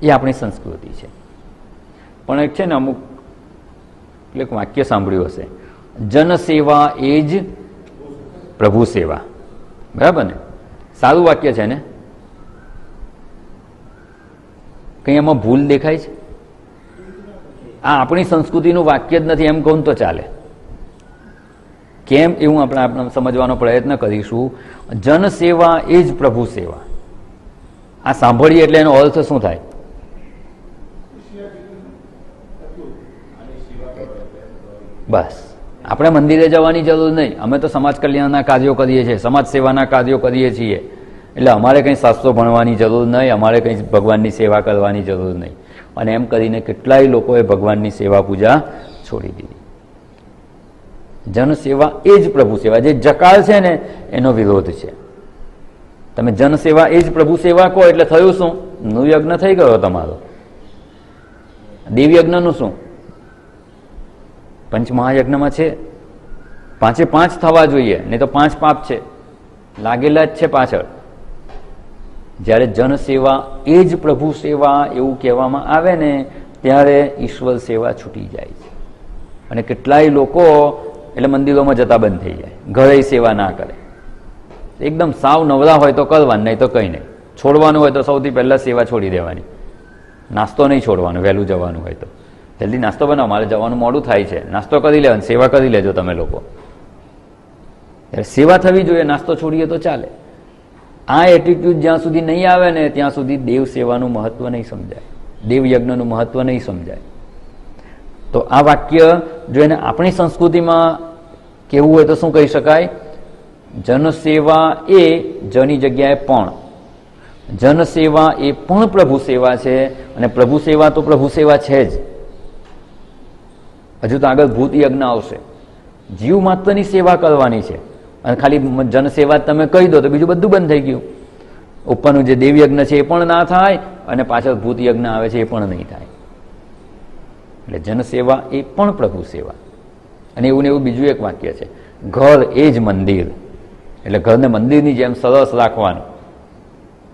એ આપણી સંસ્કૃતિ છે. પણ એક છે ને, અમુક એક વાક્ય સાંભળ્યું હશે, જન સેવા એ જ પ્રભુ સેવા. બરાબર ને? સારું વાક્ય છે ને? કંઈ એમાં ભૂલ દેખાય છે? આ આપણી સંસ્કૃતિનું વાક્ય જ નથી એમ કહું તો ચાલે. કેમ એવું આપણે સમજવાનો પ્રયત્ન કરીશું. જન સેવા એ જ પ્રભુ સેવા. આ સાંભળીએ એટલે એનો અર્થ શું થાય? બસ આપણે મંદિરે જવાની જરૂર નહીં, અમે તો સમાજ કલ્યાણના કાર્યો કરીએ છીએ, સમાજ સેવાના કાર્યો કરીએ છીએ, એટલે અમારે કંઈ શાસ્ત્રો ભણવાની જરૂર નહીં, અમારે કંઈ ભગવાનની સેવા કરવાની જરૂર નહીં. અને એમ કરીને કેટલાય લોકોએ ભગવાનની સેવા પૂજા છોડી દીધી. જન સેવા એ જ પ્રભુ સેવા. જે જકાળ છે ને એનો વિરોધ છે. તમે જન સેવા એ જ પ્રભુ સેવા કહો એટલે થયું શું? નૃયજ્ઞ થઈ ગયો તમારો. દેવયજ્ઞનું શું? પંચમહાયજ્ઞમાં છે 5 થવા જોઈએ, નહીં તો 5 પાપ છે, લાગેલા જ છે પાછળ. જ્યારે જન સેવા એ જ પ્રભુ સેવા એવું કહેવામાં આવે ને ત્યારે ઈશ્વર સેવા છૂટી જાય છે. અને કેટલાય લોકો એટલે મંદિરોમાં જતા બંધ થઈ જાય, ઘરે સેવા ના કરે. એકદમ સાવ નવરા હોય તો કરવાનું, નહીં તો કંઈ નહીં. છોડવાનું હોય તો સૌથી પહેલાં સેવા છોડી દેવાની. નાસ્તો નહીં છોડવાનો, વહેલું જવાનું હોય તો જલ્દી નાસ્તો બનાવો, મારે જવાનું મોડું થાય છે, નાસ્તો કરી લેવાનો, સેવા કરી લેજો તમે લોકો. સેવા થવી જોઈએ, નાસ્તો છોડીએ તો ચાલે. આ એટીટ્યુડ જ્યાં સુધી નહીં આવે ને ત્યાં સુધી દેવ સેવાનું મહત્વ નહીં સમજાય, દેવયજ્ઞનું મહત્વ નહીં સમજાય. તો આ વાક્ય જો એને આપણી સંસ્કૃતિમાં કહેવું હોય તો શું કહી શકાય? જન સેવા એ જની જગ્યાએ પણ, જન સેવા એ પણ પ્રભુ સેવા છે. અને પ્રભુ સેવા તો પ્રભુ સેવા છે જ. હજુ તો આગળ ભૂત યજ્ઞ આવશે. જીવ માત્રની સેવા કરવાની છે. અને ખાલી જન સેવા તમે કહી દો તો બીજું બધું બંધ થઈ ગયું. ઉપરનું જે દેવયજ્ઞ છે એ પણ ના થાય અને પાછળ ભૂત યજ્ઞ આવે છે એ પણ નહીં થાય. એટલે જન સેવા એ પણ પ્રભુ સેવા. અને એવું ને એવું બીજું એક વાક્ય છે, ઘર એ જ મંદિર, એટલે ઘરને મંદિરની જેમ સરસ રાખવાનું.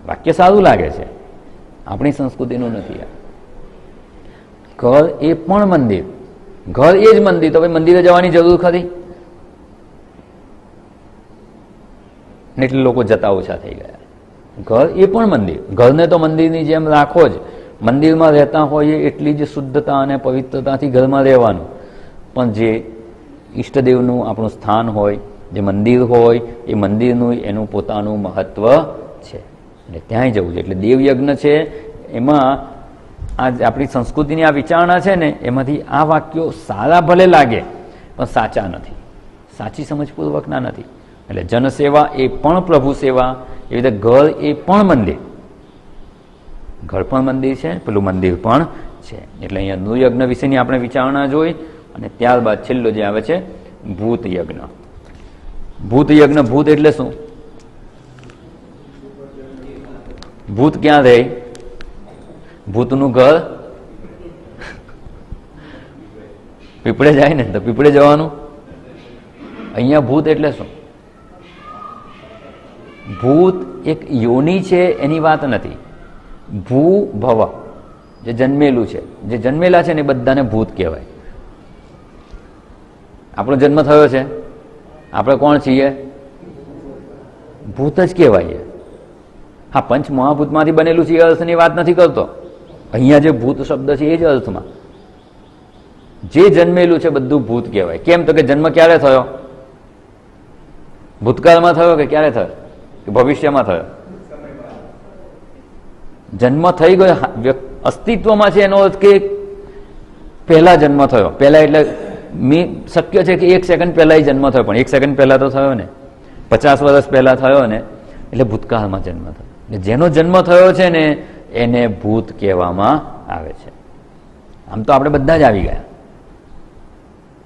વાક્ય સારું લાગે છે, આપણી સંસ્કૃતિનું નથી. ઘર એ પણ મંદિર, ઘર એ જ મંદિર, તો ભાઈ મંદિરે જવાની જરૂર ખરી? એટલે લોકો જતા ઓછા થઈ ગયા. ઘર એ પણ મંદિર, ઘરને તો મંદિરની જેમ રાખો જ. મંદિરમાં રહેતા હોઈએ એટલી જ શુદ્ધતા અને પવિત્રતાથી ઘરમાં રહેવાનું. પણ જે ઈષ્ટદેવનું આપણું સ્થાન હોય, જે મંદિર હોય, એ મંદિરનું એનું પોતાનું મહત્વ છે, એટલે ત્યાંય જવું છે. એટલે દેવયજ્ઞ છે એમાં આ આપણી સંસ્કૃતિની આ વિચારણા છે ને, એમાંથી આ વાક્યો સારા ભલે લાગે પણ સાચા નથી, સાચી સમજપૂર્વકના નથી. એટલે જનસેવા એ પણ પ્રભુ સેવા, એવી રીતે ઘર એ પણ મંદિર, ઘર પણ મંદિર છે, પેલું મંદિર પણ છે. એટલે અહીંયા નૃયજ્ઞ વિશેની આપણે વિચારણા જોઈ, અને ત્યારબાદ છેલ્લો જે આવે છે ભૂત યજ્ઞ. ભૂત યજ્ઞ, ભૂત એટલે શું? ભૂત ક્યાં રહે? ભૂતનું ઘર પીપળે જાય ને, તો પીપળે જવાનું. અહીંયા ભૂત એટલે શું? ભૂત એક યોની છે એની વાત નથી. ભૂ ભવ, જે જન્મેલું છે, જે જન્મેલા છે ને એ બધાને ભૂત કહેવાય. આપણો જન્મ થયો છે, આપણે કોણ છીએ? ભૂત જ કહેવાય. હા, પંચ મહાભૂતમાંથી બનેલું છે એ અર્થની વાત નથી કરતો. અહીંયા જે ભૂત શબ્દ છે એ જ અર્થમાં જે જન્મેલું છે બધું ભૂત કહેવાય. કેમ? તો કે જન્મ ક્યારે થયો? ભૂતકાળમાં થયો કે ક્યારે થયો? કે ભવિષ્યમાં થયો? જન્મ થઈ ગયો, અસ્તિત્વમાં છે એનો અર્થ કે પહેલા જન્મ થયો. પહેલા એટલે શક્ય છે કે 1 સેકન્ડ પહેલા જન્મ થયો, પણ 1 સેકન્ડ પહેલા તો થયો ને, 50 વર્ષ પહેલા થયો ને, એટલે ભૂતકાળમાં જન્મ થયો. જેનો જન્મ થયો છે ને એને ભૂત કહેવામાં આવે છે. આમ તો આપણે બધા જ આવી ગયા,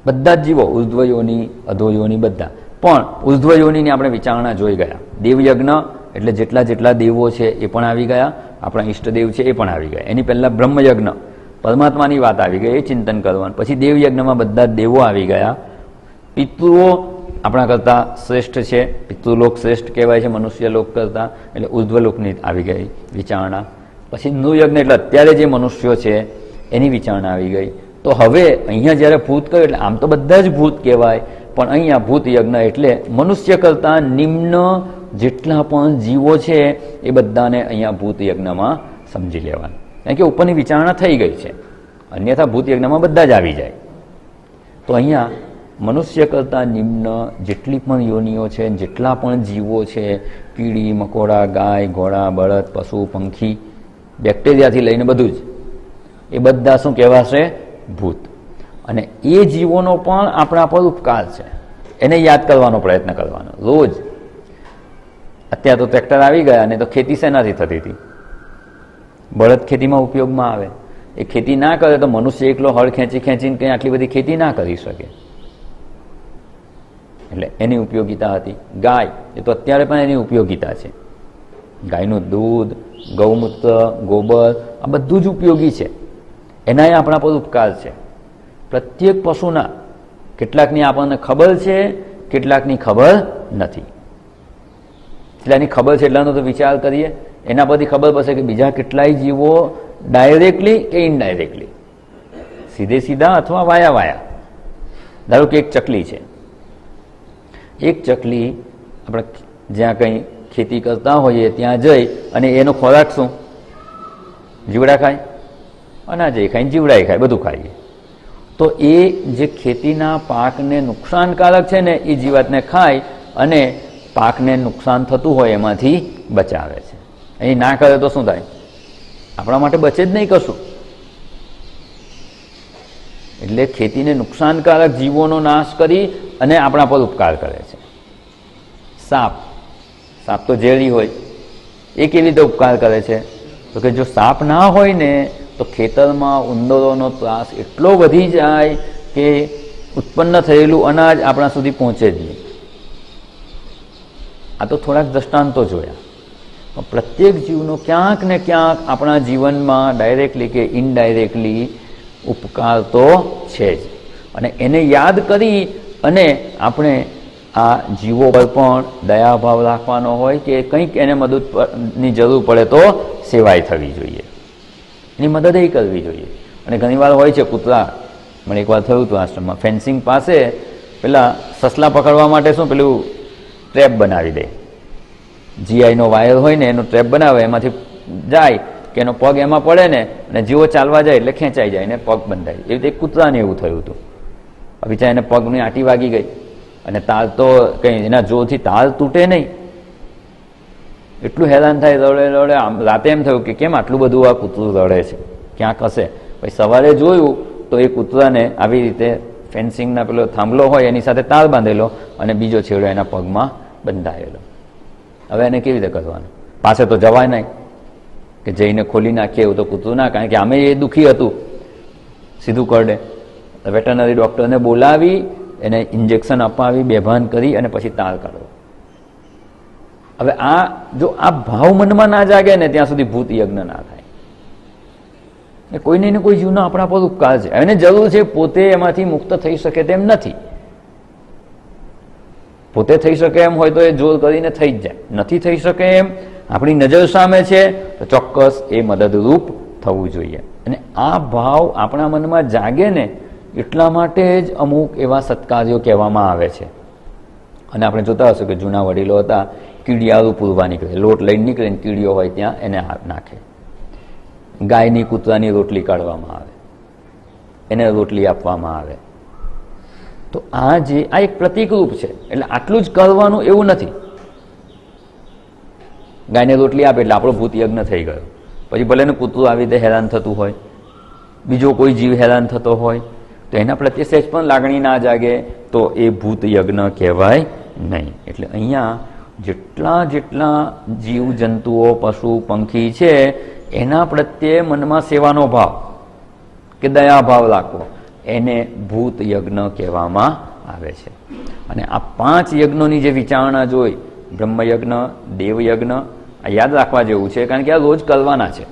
બધા જ જીવો, ઉર્ધ્વયોની, અધોયોની, બધા. પણ ઉર્ધ્વયોનીની આપણે વિચારણા જોઈ ગયા. દેવયજ્ઞ એટલે જેટલા જેટલા દેવો છે એ પણ આવી ગયા, આપણા ઈષ્ટદેવ છે એ પણ આવી ગયા. એની પહેલા બ્રહ્મયજ્ઞ, પરમાત્માની વાત આવી ગઈ, એ ચિંતન કરવાનું. પછી દેવયજ્ઞમાં બધા દેવો આવી ગયા. પિતૃઓ આપણા કરતાં શ્રેષ્ઠ છે, પિતૃલોક શ્રેષ્ઠ કહેવાય છે મનુષ્ય લોક કરતાં, એટલે ઉર્ધ્વલોકની આવી ગઈ વિચારણા. પછી નૃયજ્ઞ એટલે અત્યારે જે મનુષ્યો છે એની વિચારણા આવી ગઈ. તો હવે અહીંયા જ્યારે ભૂત કહ્યું એટલે આમ તો બધા જ ભૂત કહેવાય, પણ અહીંયા ભૂત યજ્ઞ એટલે મનુષ્ય કરતાં નિમ્ન જેટલા પણ જીવો છે એ બધાને અહીંયા ભૂત યજ્ઞમાં સમજી લેવાનું. કારણ કે ઉપરની વિચારણા થઈ ગઈ છે, અન્યથા ભૂત યજ્ઞમાં બધા જ આવી જાય. તો અહીંયા મનુષ્ય કરતાં નિમ્ન જેટલી પણ યોનિઓ છે, જેટલા પણ જીવો છે, કીડી મકોડા, ગાય ઘોડા, બળદ, પશુ પંખી, બેક્ટેરિયાથી લઈને બધું જ, એ બધા શું કહેવાશે? ભૂત. અને એ જીવોનો પણ આપણા પર ઉપકાર છે, એને યાદ કરવાનો પ્રયત્ન કરવાનો રોજ. અત્યારે તો ટ્રેક્ટર આવી ગયા, અને તો ખેતી શેનાથી થતી હતી? બળદ ખેતીમાં ઉપયોગમાં આવે. એ ખેતી ના કરે તો મનુષ્ય એકલો હળ ખેંચી ખેંચીને કંઈ આટલી બધી ખેતી ના કરી શકે, એટલે એની ઉપયોગિતા હતી. ગાય એ તો અત્યારે પણ એની ઉપયોગિતા છે. ગાયનું દૂધ, ગૌમૂત્ર, ગોબર આ બધું જ ઉપયોગી છે, એનાય આપણા પર ઉપકાર છે. પ્રત્યેક પશુના કેટલાકની આપણને ખબર છે, કેટલાકની ખબર નથી. એટલાની ખબર છે એટલાનો તો વિચાર કરીએ, એના પરથી ખબર પડશે કે બીજા કેટલાય જીવો ડાયરેક્ટલી કે ઇનડાયરેક્ટલી, સીધે સીધા અથવા વાયા વાયા. ધારો કે એક ચકલી છે, એક ચકલી આપણે જ્યાં કંઈ ખેતી કરતા હોઈએ ત્યાં જઈ અને એનો ખોરાક શું? જીવડા ખાય, અનાજ એ ખાય, જીવડા એ ખાય, બધું ખાઈએ. તો એ જે ખેતીના પાકને નુકસાનકારક છે ને એ જીવાતને ખાય અને પાકને નુકસાન થતું હોય એમાંથી બચાવે છે. અહીં ના કરે તો શું થાય? આપણા માટે બચે જ નહીં કશું. એટલે ખેતીને નુકસાનકારક જીવોનો નાશ કરી અને આપણા પર ઉપકાર કરે છે. સાપ, સાપ તો ઝેરી હોય, એ કેવી રીતે ઉપકાર કરે છે? તો કે જો સાપ ના હોય ને તો ખેતરમાં ઉંદરોનો ત્રાસ એટલો વધી જાય કે ઉત્પન્ન થયેલું અનાજ આપણા સુધી પહોંચે જ નહીં. આ તો થોડાક દ્રષ્ટાંતો જોયા. પ્રત્યેક જીવનો ક્યાંક ને ક્યાંક આપણા જીવનમાં ડાયરેક્ટલી કે ઇનડાયરેક્ટલી ઉપકાર તો છે જ, અને એને યાદ કરી અને આપણે આ જીવો પર પણ દયાભાવ રાખવાનો હોય કે કંઈક એને મદદની જરૂર પડે તો સેવાય થવી જોઈએ, એની મદદ એ કરવી જોઈએ. અને ઘણીવાર હોય છે કૂતરા, મને એકવાર થયું હતું આશ્રમમાં, ફેન્સિંગ પાસે પેલા સસલા પકડવા માટે શું પેલું ટ્રેપ બનાવી દે, જીઆઈનો વાયર હોય ને એનો ટ્રેપ બનાવે, એમાંથી જાય કે એનો પગ એમાં પડે ને અને જીવો ચાલવા જાય એટલે ખેંચાઈ જાય ને પગ બંધાય. એવી રીતે કૂતરાને એવું થયું હતું. બિચારા એને પગની આંટી વાગી ગઈ અને તાર તો કંઈ એના જોરથી તાર તૂટે નહીં. એટલું હેરાન થાય, રડે રડે. રાતે એમ થયું કે કેમ આટલું બધું આ કૂતરું રડે છે, ક્યાંક હશે. પછી સવારે જોયું તો એ કૂતરાને આવી રીતે ફેન્સિંગના પેલો થાંભલો હોય એની સાથે તાર બાંધેલો અને બીજો છેડો એના પગમાં બંધાયેલો. હવે એને કેવી રીતે કરવાનું? પાસે તો જવાય નહીં કે જઈને ખોલી નાખીએ એવું તો કૂતરું ના, કારણ કે આમે એ દુઃખી હતું, સીધું કરડે. વેટરનરી ડૉક્ટરને બોલાવી એને ઇન્જેક્શન અપાવી, બેભાન કરી અને પછી તાર કાઢો. હવે આ જો આ ભાવ મનમાં ના જાગે ને ત્યાં સુધી ભૂત યજ્ઞ ના થાય. કોઈને ને કોઈ જીવનો આપણા પર ઉપકાર છે, એને જરૂર છે, પોતે એમાંથી મુક્ત થઈ શકે તેમ નથી. પોતે થઈ શકે એમ હોય તો એ જોર કરીને થઈ જ જાય, નથી થઈ શકે એમ આપણી નજર સામે છે તો ચોક્કસ એ મદદરૂપ થવું જોઈએ. અને આ ભાવ આપણા મનમાં જાગે ને એટલા માટે જ અમુક એવા સત્કાર્યો કહેવામાં આવે છે. અને આપણે જોતા હશું કે જૂના વડીલો હતા, કીડિયારું પૂરવા નીકળે, લોટ લઈને નીકળે ને કીડીઓ હોય ત્યાં એને નાખે. ગાયની કૂતરાની રોટલી કાઢવામાં આવે, એને રોટલી આપવામાં આવે. તો આ એક પ્રતિકરૂપ છે. એટલે આટલું જ કરવાનું એવું નથી. ગાયને રોટલી આપે એટલે આપણો ભૂત યજ્ઞ થઈ ગયો. પછી ભલે ને કૂતરું આવી રીતે હેરાન થતું હોય, બીજો કોઈ જીવ હેરાન થતો હોય, તો એના પ્રત્યે સહેજ પણ લાગણી ના જાગે તો એ ભૂત યજ્ઞ કહેવાય નહીં. એટલે અહીંયા જેટલા જીવ જંતુઓ, પશુ પંખી છે એના પ્રત્યે મનમાં સેવાનો ભાવ કે દયાભાવ રાખવો, એને ભૂત યજ્ઞ કહેવામાં આવે છે. અને આ 5 યજ્ઞોની જે વિચારણા જોઈ, બ્રહ્મયજ્ઞ, દેવયજ્ઞ, આ યાદ રાખવા જેવું છે, કારણ કે આ રોજ કરવાના છે.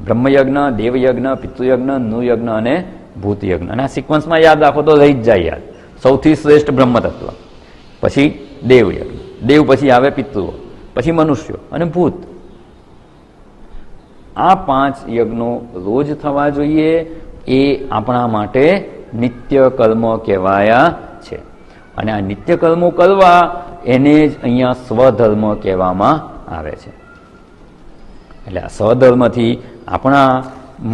બ્રહ્મયજ્ઞ, દેવયજ્ઞ, પિતૃયજ્ઞ, નૃયજ્ઞ અને ભૂતયજ્ઞ. અને આ સિક્વન્સમાં યાદ રાખો તો રહી જ જાય યાદ. સૌથી શ્રેષ્ઠ બ્રહ્મતત્વ, પછી દેવયજ્ઞ, દેવ પછી આવે પિતૃઓ, પછી મનુષ્યો અને ભૂત. આ 5 યજ્ઞો રોજ થવા જોઈએ. એ આપણા માટે નિત્ય કર્મ કહેવાયા છે. અને આ નિત્ય કર્મો કરવા એને જ અહીંયા સ્વધર્મ કહેવામાં આવે છે. એટલે આ સ્વધર્મથી આપણા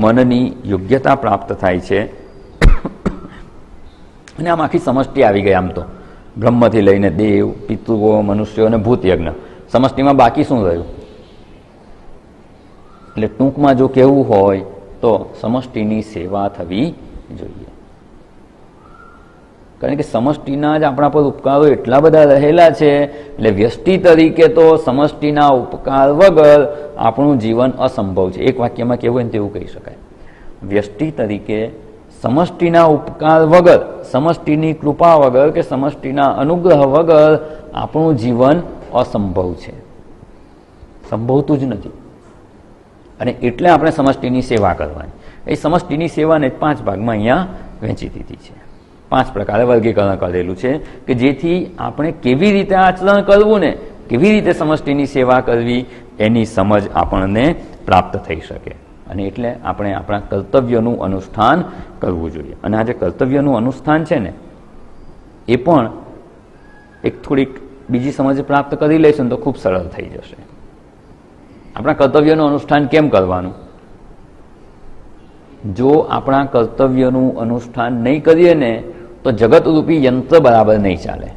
મનની યોગ્યતા પ્રાપ્ત થાય છે. અને આમ આખી સમષ્ટિ આવી ગઈ. આમ તો બ્રહ્મથી લઈને દેવ, પિતૃઓ, મનુષ્યો અને ભૂતયજ્ઞ, સમષ્ટિમાં બાકી શું રહ્યું? એટલે ટૂંકમાં જો કહેવું હોય તો સમષ્ટિની સેવા થવી જોઈએ. કારણ કે સમષ્ટિના જ આપણા પર ઉપકારો એટલા બધા રહેલા છે. એટલે વ્યષ્ટિ તરીકે તો સમષ્ટિના ઉપકાર વગર આપણું જીવન અસંભવ છે. એક વાક્યમાં કહેવું હોય ને તેવું કહી શકાય. વ્યષ્ટિ તરીકે સમષ્ટિના ઉપકાર વગર, સમષ્ટિની કૃપા વગર કે સમષ્ટિના અનુગ્રહ વગર આપણું જીવન અસંભવ છે, સંભવતું જ નથી. અને એટલે આપણે સમષ્ટિની સેવા કરવાની. એ સમષ્ટિની સેવાને 5 ભાગમાં અહીંયા વહેંચી દીધી છે. 5 પ્રકારે વર્ગીકરણ કરેલું છે કે જેથી આપણે કેવી રીતે આચરણ કરવું ને કેવી રીતે સમષ્ટિની સેવા કરવી એની સમજ આપણને પ્રાપ્ત થઈ શકે. અને એટલે આપણે આપણા કર્તવ્યનું અનુષ્ઠાન કરવું જોઈએ. અને આ જે કર્તવ્યનું અનુષ્ઠાન છે ને એ પણ એક થોડીક બીજી સમજ પ્રાપ્ત કરી લઈશું તો ખૂબ સરળ થઈ જશે. આપણા કર્તવ્યનું અનુષ્ઠાન કેમ કરવાનું? જો આપણા કર્તવ્યનું અનુષ્ઠાન નહીં કરીએ ને તો જગતરૂપી યંત્ર બરાબર નહીં ચાલે.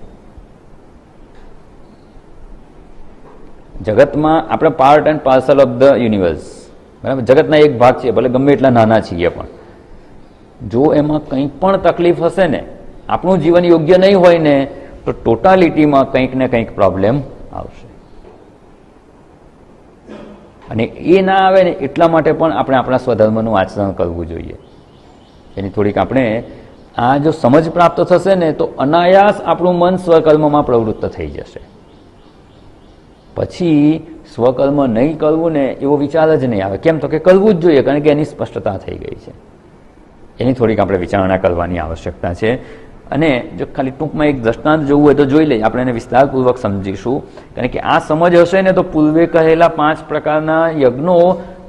જગતમાં આપણે part and parcel of the universe, બરાબર, જગતના એક ભાગ છે, ભલે ગમે એટલા નાના છીએ, પણ જો એમાં કંઈ પણ તકલીફ હશે ને, આપણું જીવન યોગ્ય નહીં હોય ને તો ટોટાલિટીમાં કંઈક ને કંઈક પ્રોબ્લેમ આવશે. અને એ ના આવે ને એટલા માટે પણ આપણે આપણા સ્વધર્મનું આચરણ કરવું જોઈએ. એની થોડીક આપણે આ જો સમજ પ્રાપ્ત થશે ને તો અનાયાસ આપણું મન સ્વકર્મમાં પ્રવૃત્ત થઈ જશે. પછી સ્વકર્મ નહીં કરવું ને એવો વિચાર જ નહીં આવે. કેમ? તો કે કરવું જ જોઈએ, કારણ કે એની સ્પષ્ટતા થઈ ગઈ છે. એની થોડીક આપણે વિચારણા કરવાની આવશ્યકતા છે. અને જો ખાલી ટૂંકમાં એક દ્રષ્ટાંત જોવું હોય તો જોઈ લઈએ, આપણે એને વિસ્તારપૂર્વક સમજીશું. કારણ કે આ સમજ હશે ને તો પૂર્વે કહેલા 5 પ્રકારના યજ્ઞો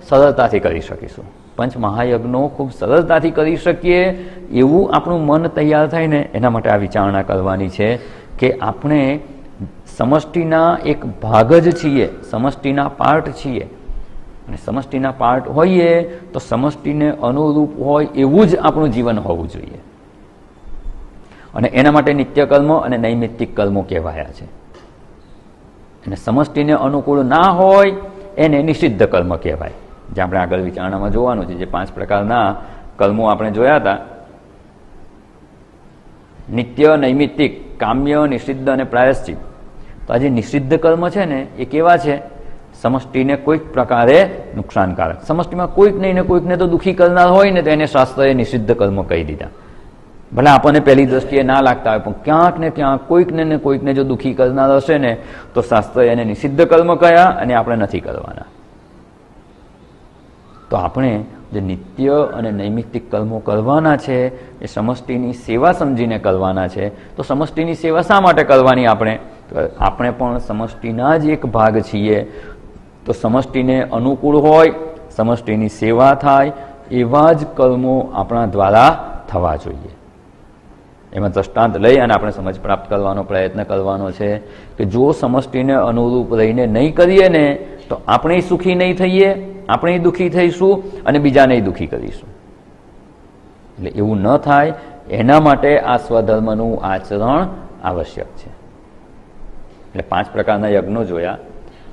સરળતાથી કરી શકીશું. પંચ મહાયજ્ઞો ખૂબ સરળતાથી કરી શકીએ એવું આપણું મન તૈયાર થાય ને એના માટે આ વિચારણા કરવાની છે કે આપણે સમષ્ટિના એક ભાગ જ છીએ, સમષ્ટિના પાર્ટ છીએ. અને સમષ્ટિના પાર્ટ હોઈએ તો સમષ્ટિને અનુરૂપ હોય એવું જ આપણું જીવન હોવું જોઈએ. અને એના માટે નિત્યકર્મ અને નૈમિત્તિક કર્મો કહેવાયા છે. અને સમષ્ટિને અનુકૂળ ના હોય એને નિષિદ્ધ કર્મ કહેવાય, જે આપણે આગળ વિચારણામાં જોવાનું છે. જે 5 પ્રકારના કર્મો આપણે જોયા હતા, નિત્ય, નૈમિત્તિક, કામ્ય, નિષિદ્ધ અને પ્રાયશ્ચિત. તો આ જે નિષિદ્ધ કર્મ છે ને એ કેવા છે? સમષ્ટિને કોઈક પ્રકારે નુકસાનકારક, સમષ્ટિમાં કોઈક નહીં ને કોઈકને તો દુઃખી કરનાર હોય ને તો એને શાસ્ત્રએ નિષિદ્ધ કર્મ કહી દીધા. ભલે આપણને પહેલી દ્રષ્ટિએ ના લાગતા હોય, પણ ક્યાંક ને ક્યાંક કોઈકને ને કોઈકને જો દુઃખી કરનાર હશે ને તો શાસ્ત્રએ એને નિષિદ્ધ કર્મ કહ્યા અને આપણે નથી કરવાના. તો આપણે જે નિત્ય અને નૈમિત્તિક કર્મો કરવાના છે એ સમષ્ટિની સેવા સમજીને કરવાના છે. તો સમષ્ટિની સેવા શા માટે કરવાની? આપણે પણ સમષ્ટિના જ એક ભાગ છીએ. તો સમષ્ટિને અનુકૂળ હોય, સમષ્ટિની સેવા થાય એવા જ કર્મો આપણા દ્વારા થવા જોઈએ. એમાં દ્રષ્ટાંત લઈ અને આપણે સમજ પ્રાપ્ત કરવાનો પ્રયત્ન કરવાનો છે કે જો સમષ્ટિને અનુરૂપ રહીને નહીં કરીએ ને તો આપણે સુખી નહીં થઈએ, આપણે દુઃખી થઈશું અને બીજાને દુઃખી કરીશું. એટલે એવું ન થાય એના માટે આ સ્વધર્મનું આચરણ આવશ્યક છે. એટલે 5 પ્રકારના યજ્ઞો જોયા.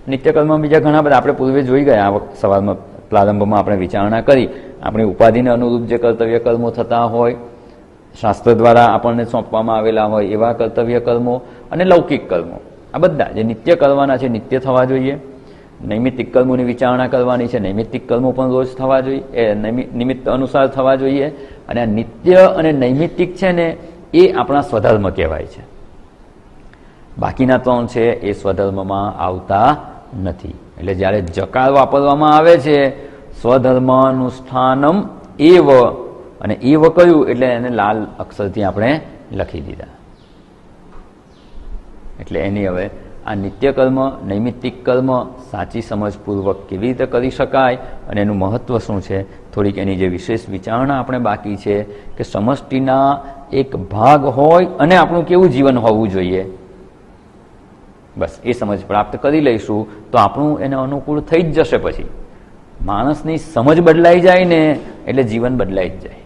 નિત્યકર્મમાં બીજા ઘણા બધા આપણે પૂર્વે જોઈ ગયા. આ સવારમાં પ્રારંભમાં આપણે વિચારણા કરી. આપણી ઉપાધિને અનુરૂપ જે કર્તવ્ય કર્મો થતા હોય, શાસ્ત્ર દ્વારા આપણને સોંપવામાં આવેલા હોય એવા કર્તવ્ય કર્મો અને લૌકિક કર્મો, આ બધા જે નિત્ય કરવાના છે નિત્ય થવા જોઈએ. નૈમિત્તિક કર્મોની વિચારણા કરવાની છે, નૈમિત્તિક કર્મો પણ રોજ થવા જોઈએ, એ નિમિત્ત અનુસાર થવા જોઈએ. અને આ નિત્ય અને નૈમિત્તિક છે ને એ આપણા સ્વધર્મ કહેવાય છે. બાકીના 3 છે એ સ્વધર્મમાં આવતા નથી. એટલે જ્યારે જકાર વાપરવામાં આવે છે સ્વધર્માનુષ્ઠાનમ એવ, અને એવ કયું એટલે એને લાલ અક્ષરથી આપણે લખી દીધા. એટલે એની હવે આ નિત્ય કર્મ, નૈમિત્તિક કર્મ સાચી સમજપૂર્વક કેવી રીતે કરી શકાય અને એનું મહત્વ શું છે, થોડીક એની જે વિશેષ વિચારણા આપણે બાકી છે કે સમષ્ટિના એક ભાગ હોય અને આપણું કેવું જીવન હોવું જોઈએ. બસ એ સમજ પ્રાપ્ત કરી લઈશું તો આપણું એને અનુકૂળ થઈ જ જશે. પછી માણસની સમજ બદલાઈ જાય ને એટલે જીવન બદલાઈ જ જાય.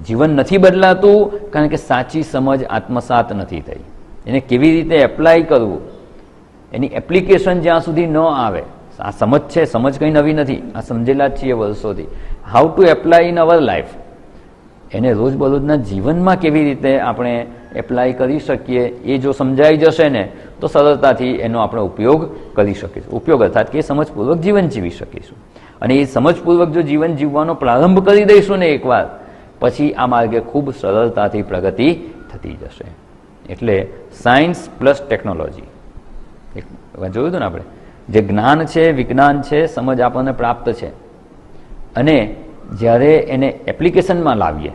જીવન નથી બદલાતું કારણ કે સાચી સમજ આત્મસાત નથી થઈ. એને કેવી રીતે એપ્લાય કરવું, એની એપ્લિકેશન જ્યાં સુધી ન આવે. આ સમજ છે, સમજ કંઈ નવી નથી, આ સમજેલા જ છીએ વર્ષોથી. How to apply in our life, એને રોજબરોજના જીવનમાં કેવી રીતે આપણે એપ્લાય કરી શકીએ એ જો સમજાઈ જશે ને તો સરળતાથી એનો આપણે ઉપયોગ કરી શકીશું. ઉપયોગ અર્થાત કે સમજપૂર્વક જીવન જીવી શકીશું. અને એ સમજપૂર્વક જો જીવન જીવવાનો પ્રારંભ કરી દઈશું ને એકવાર, પછી આ માર્ગે ખૂબ સરળતાથી પ્રગતિ થતી જશે. એટલે સાયન્સ પ્લસ ટેકનોલોજી જોયું હતું ને આપણે, જે જ્ઞાન છે, વિજ્ઞાન છે, સમજ આપણને પ્રાપ્ત છે, અને જ્યારે એને એપ્લિકેશનમાં લાવીએ,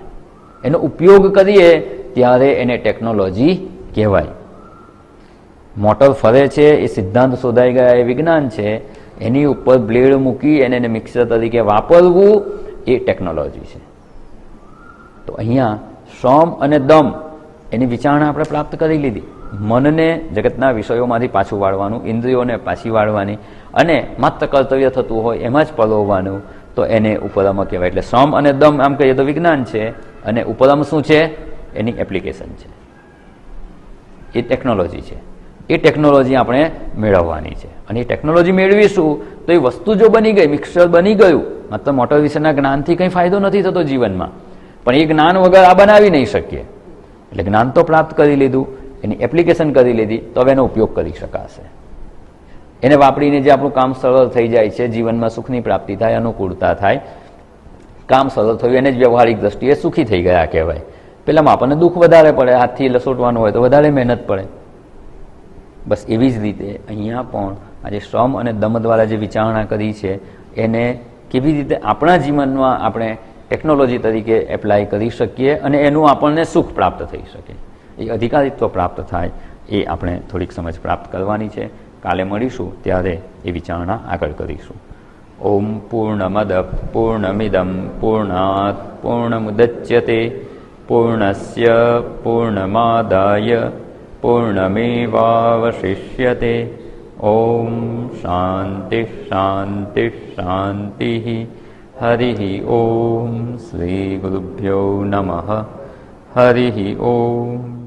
એનો ઉપયોગ કરીએ ત્યારે એને ટેકનોલોજી કહેવાય. મોટર ફરે છે એ સિદ્ધાંત શોધાઈ ગયા એ વિજ્ઞાન છે, એની ઉપર બ્લેડ મૂકી એને મિક્સર તરીકે વાપરવું એ ટેકનોલોજી છે. તો અહીંયા શ્રમ અને દમ એની વિચારણા આપણે પ્રાપ્ત કરી લીધી. મનને જગતના વિષયોમાંથી પાછું વાળવાનું, ઇન્દ્રિયોને પાછી વાળવાની, અને માત્ર કર્તવ્ય થતું હોય એમાં જ પરોવવાનું, તો એને ઉપરમ કહેવાય. એટલે શ્રમ અને દમ આમ કહીએ તો વિજ્ઞાન છે, અને ઉપરમ શું છે? એની એપ્લિકેશન છે, એ ટેકનોલોજી છે. એ ટેકનોલોજી આપણે મેળવવાની છે. અને એ ટેકનોલોજી મેળવીશું તો એ વસ્તુ જો બની ગઈ, મિક્સર બની ગયું, માત્ર મોટર વિશેના જ્ઞાનથી કંઈ ફાયદો નથી થતો જીવનમાં, પણ એ જ્ઞાન વગર આ બનાવી નહીં શકીએ. એટલે જ્ઞાન તો પ્રાપ્ત કરી લીધું, એની એપ્લિકેશન કરી લીધી, તો હવે એનો ઉપયોગ કરી શકાશે. એને વાપરીને જે આપણું કામ સરળ થઈ જાય છે, જીવનમાં સુખની પ્રાપ્તિ થાય, અનુકૂળતા થાય, કામ સરળ થયું, એને જ વ્યવહારિક દ્રષ્ટિએ સુખી થઈ ગયા કહેવાય. પેલામાં આપણને દુઃખ વધારે પડે, હાથથી લસોટવાનું હોય તો વધારે મહેનત પડે. બસ એવી જ રીતે અહીંયા પણ આજે શ્રમ અને દમ દ્વારા જે વિચારણા કરી છે એને કેવી રીતે આપણા જીવનમાં આપણે ટેકનોલોજી તરીકે એપ્લાય કરી શકીએ અને એનું આપણને સુખ પ્રાપ્ત થઈ શકે, એ અધિકારીત્વ પ્રાપ્ત થાય, એ આપણે થોડીક સમજ પ્રાપ્ત કરવાની છે. કાલે મળીશું ત્યારે એ વિચારણા આગળ કરીશું. ઓમ પૂર્ણમદ પૂર્ણમિદમ પૂર્ણાત પૂર્ણમુદચ્યતે પૂર્ણસ્ય પૂર્ણમાદાય પૂર્ણમેવાવશિષ્યતે. ઓમ શાંતિ શાંતિ શાંતિ. હરિ ઓમ. શ્રી ગુરુભ્યો નમઃ. હરિ ઓમ.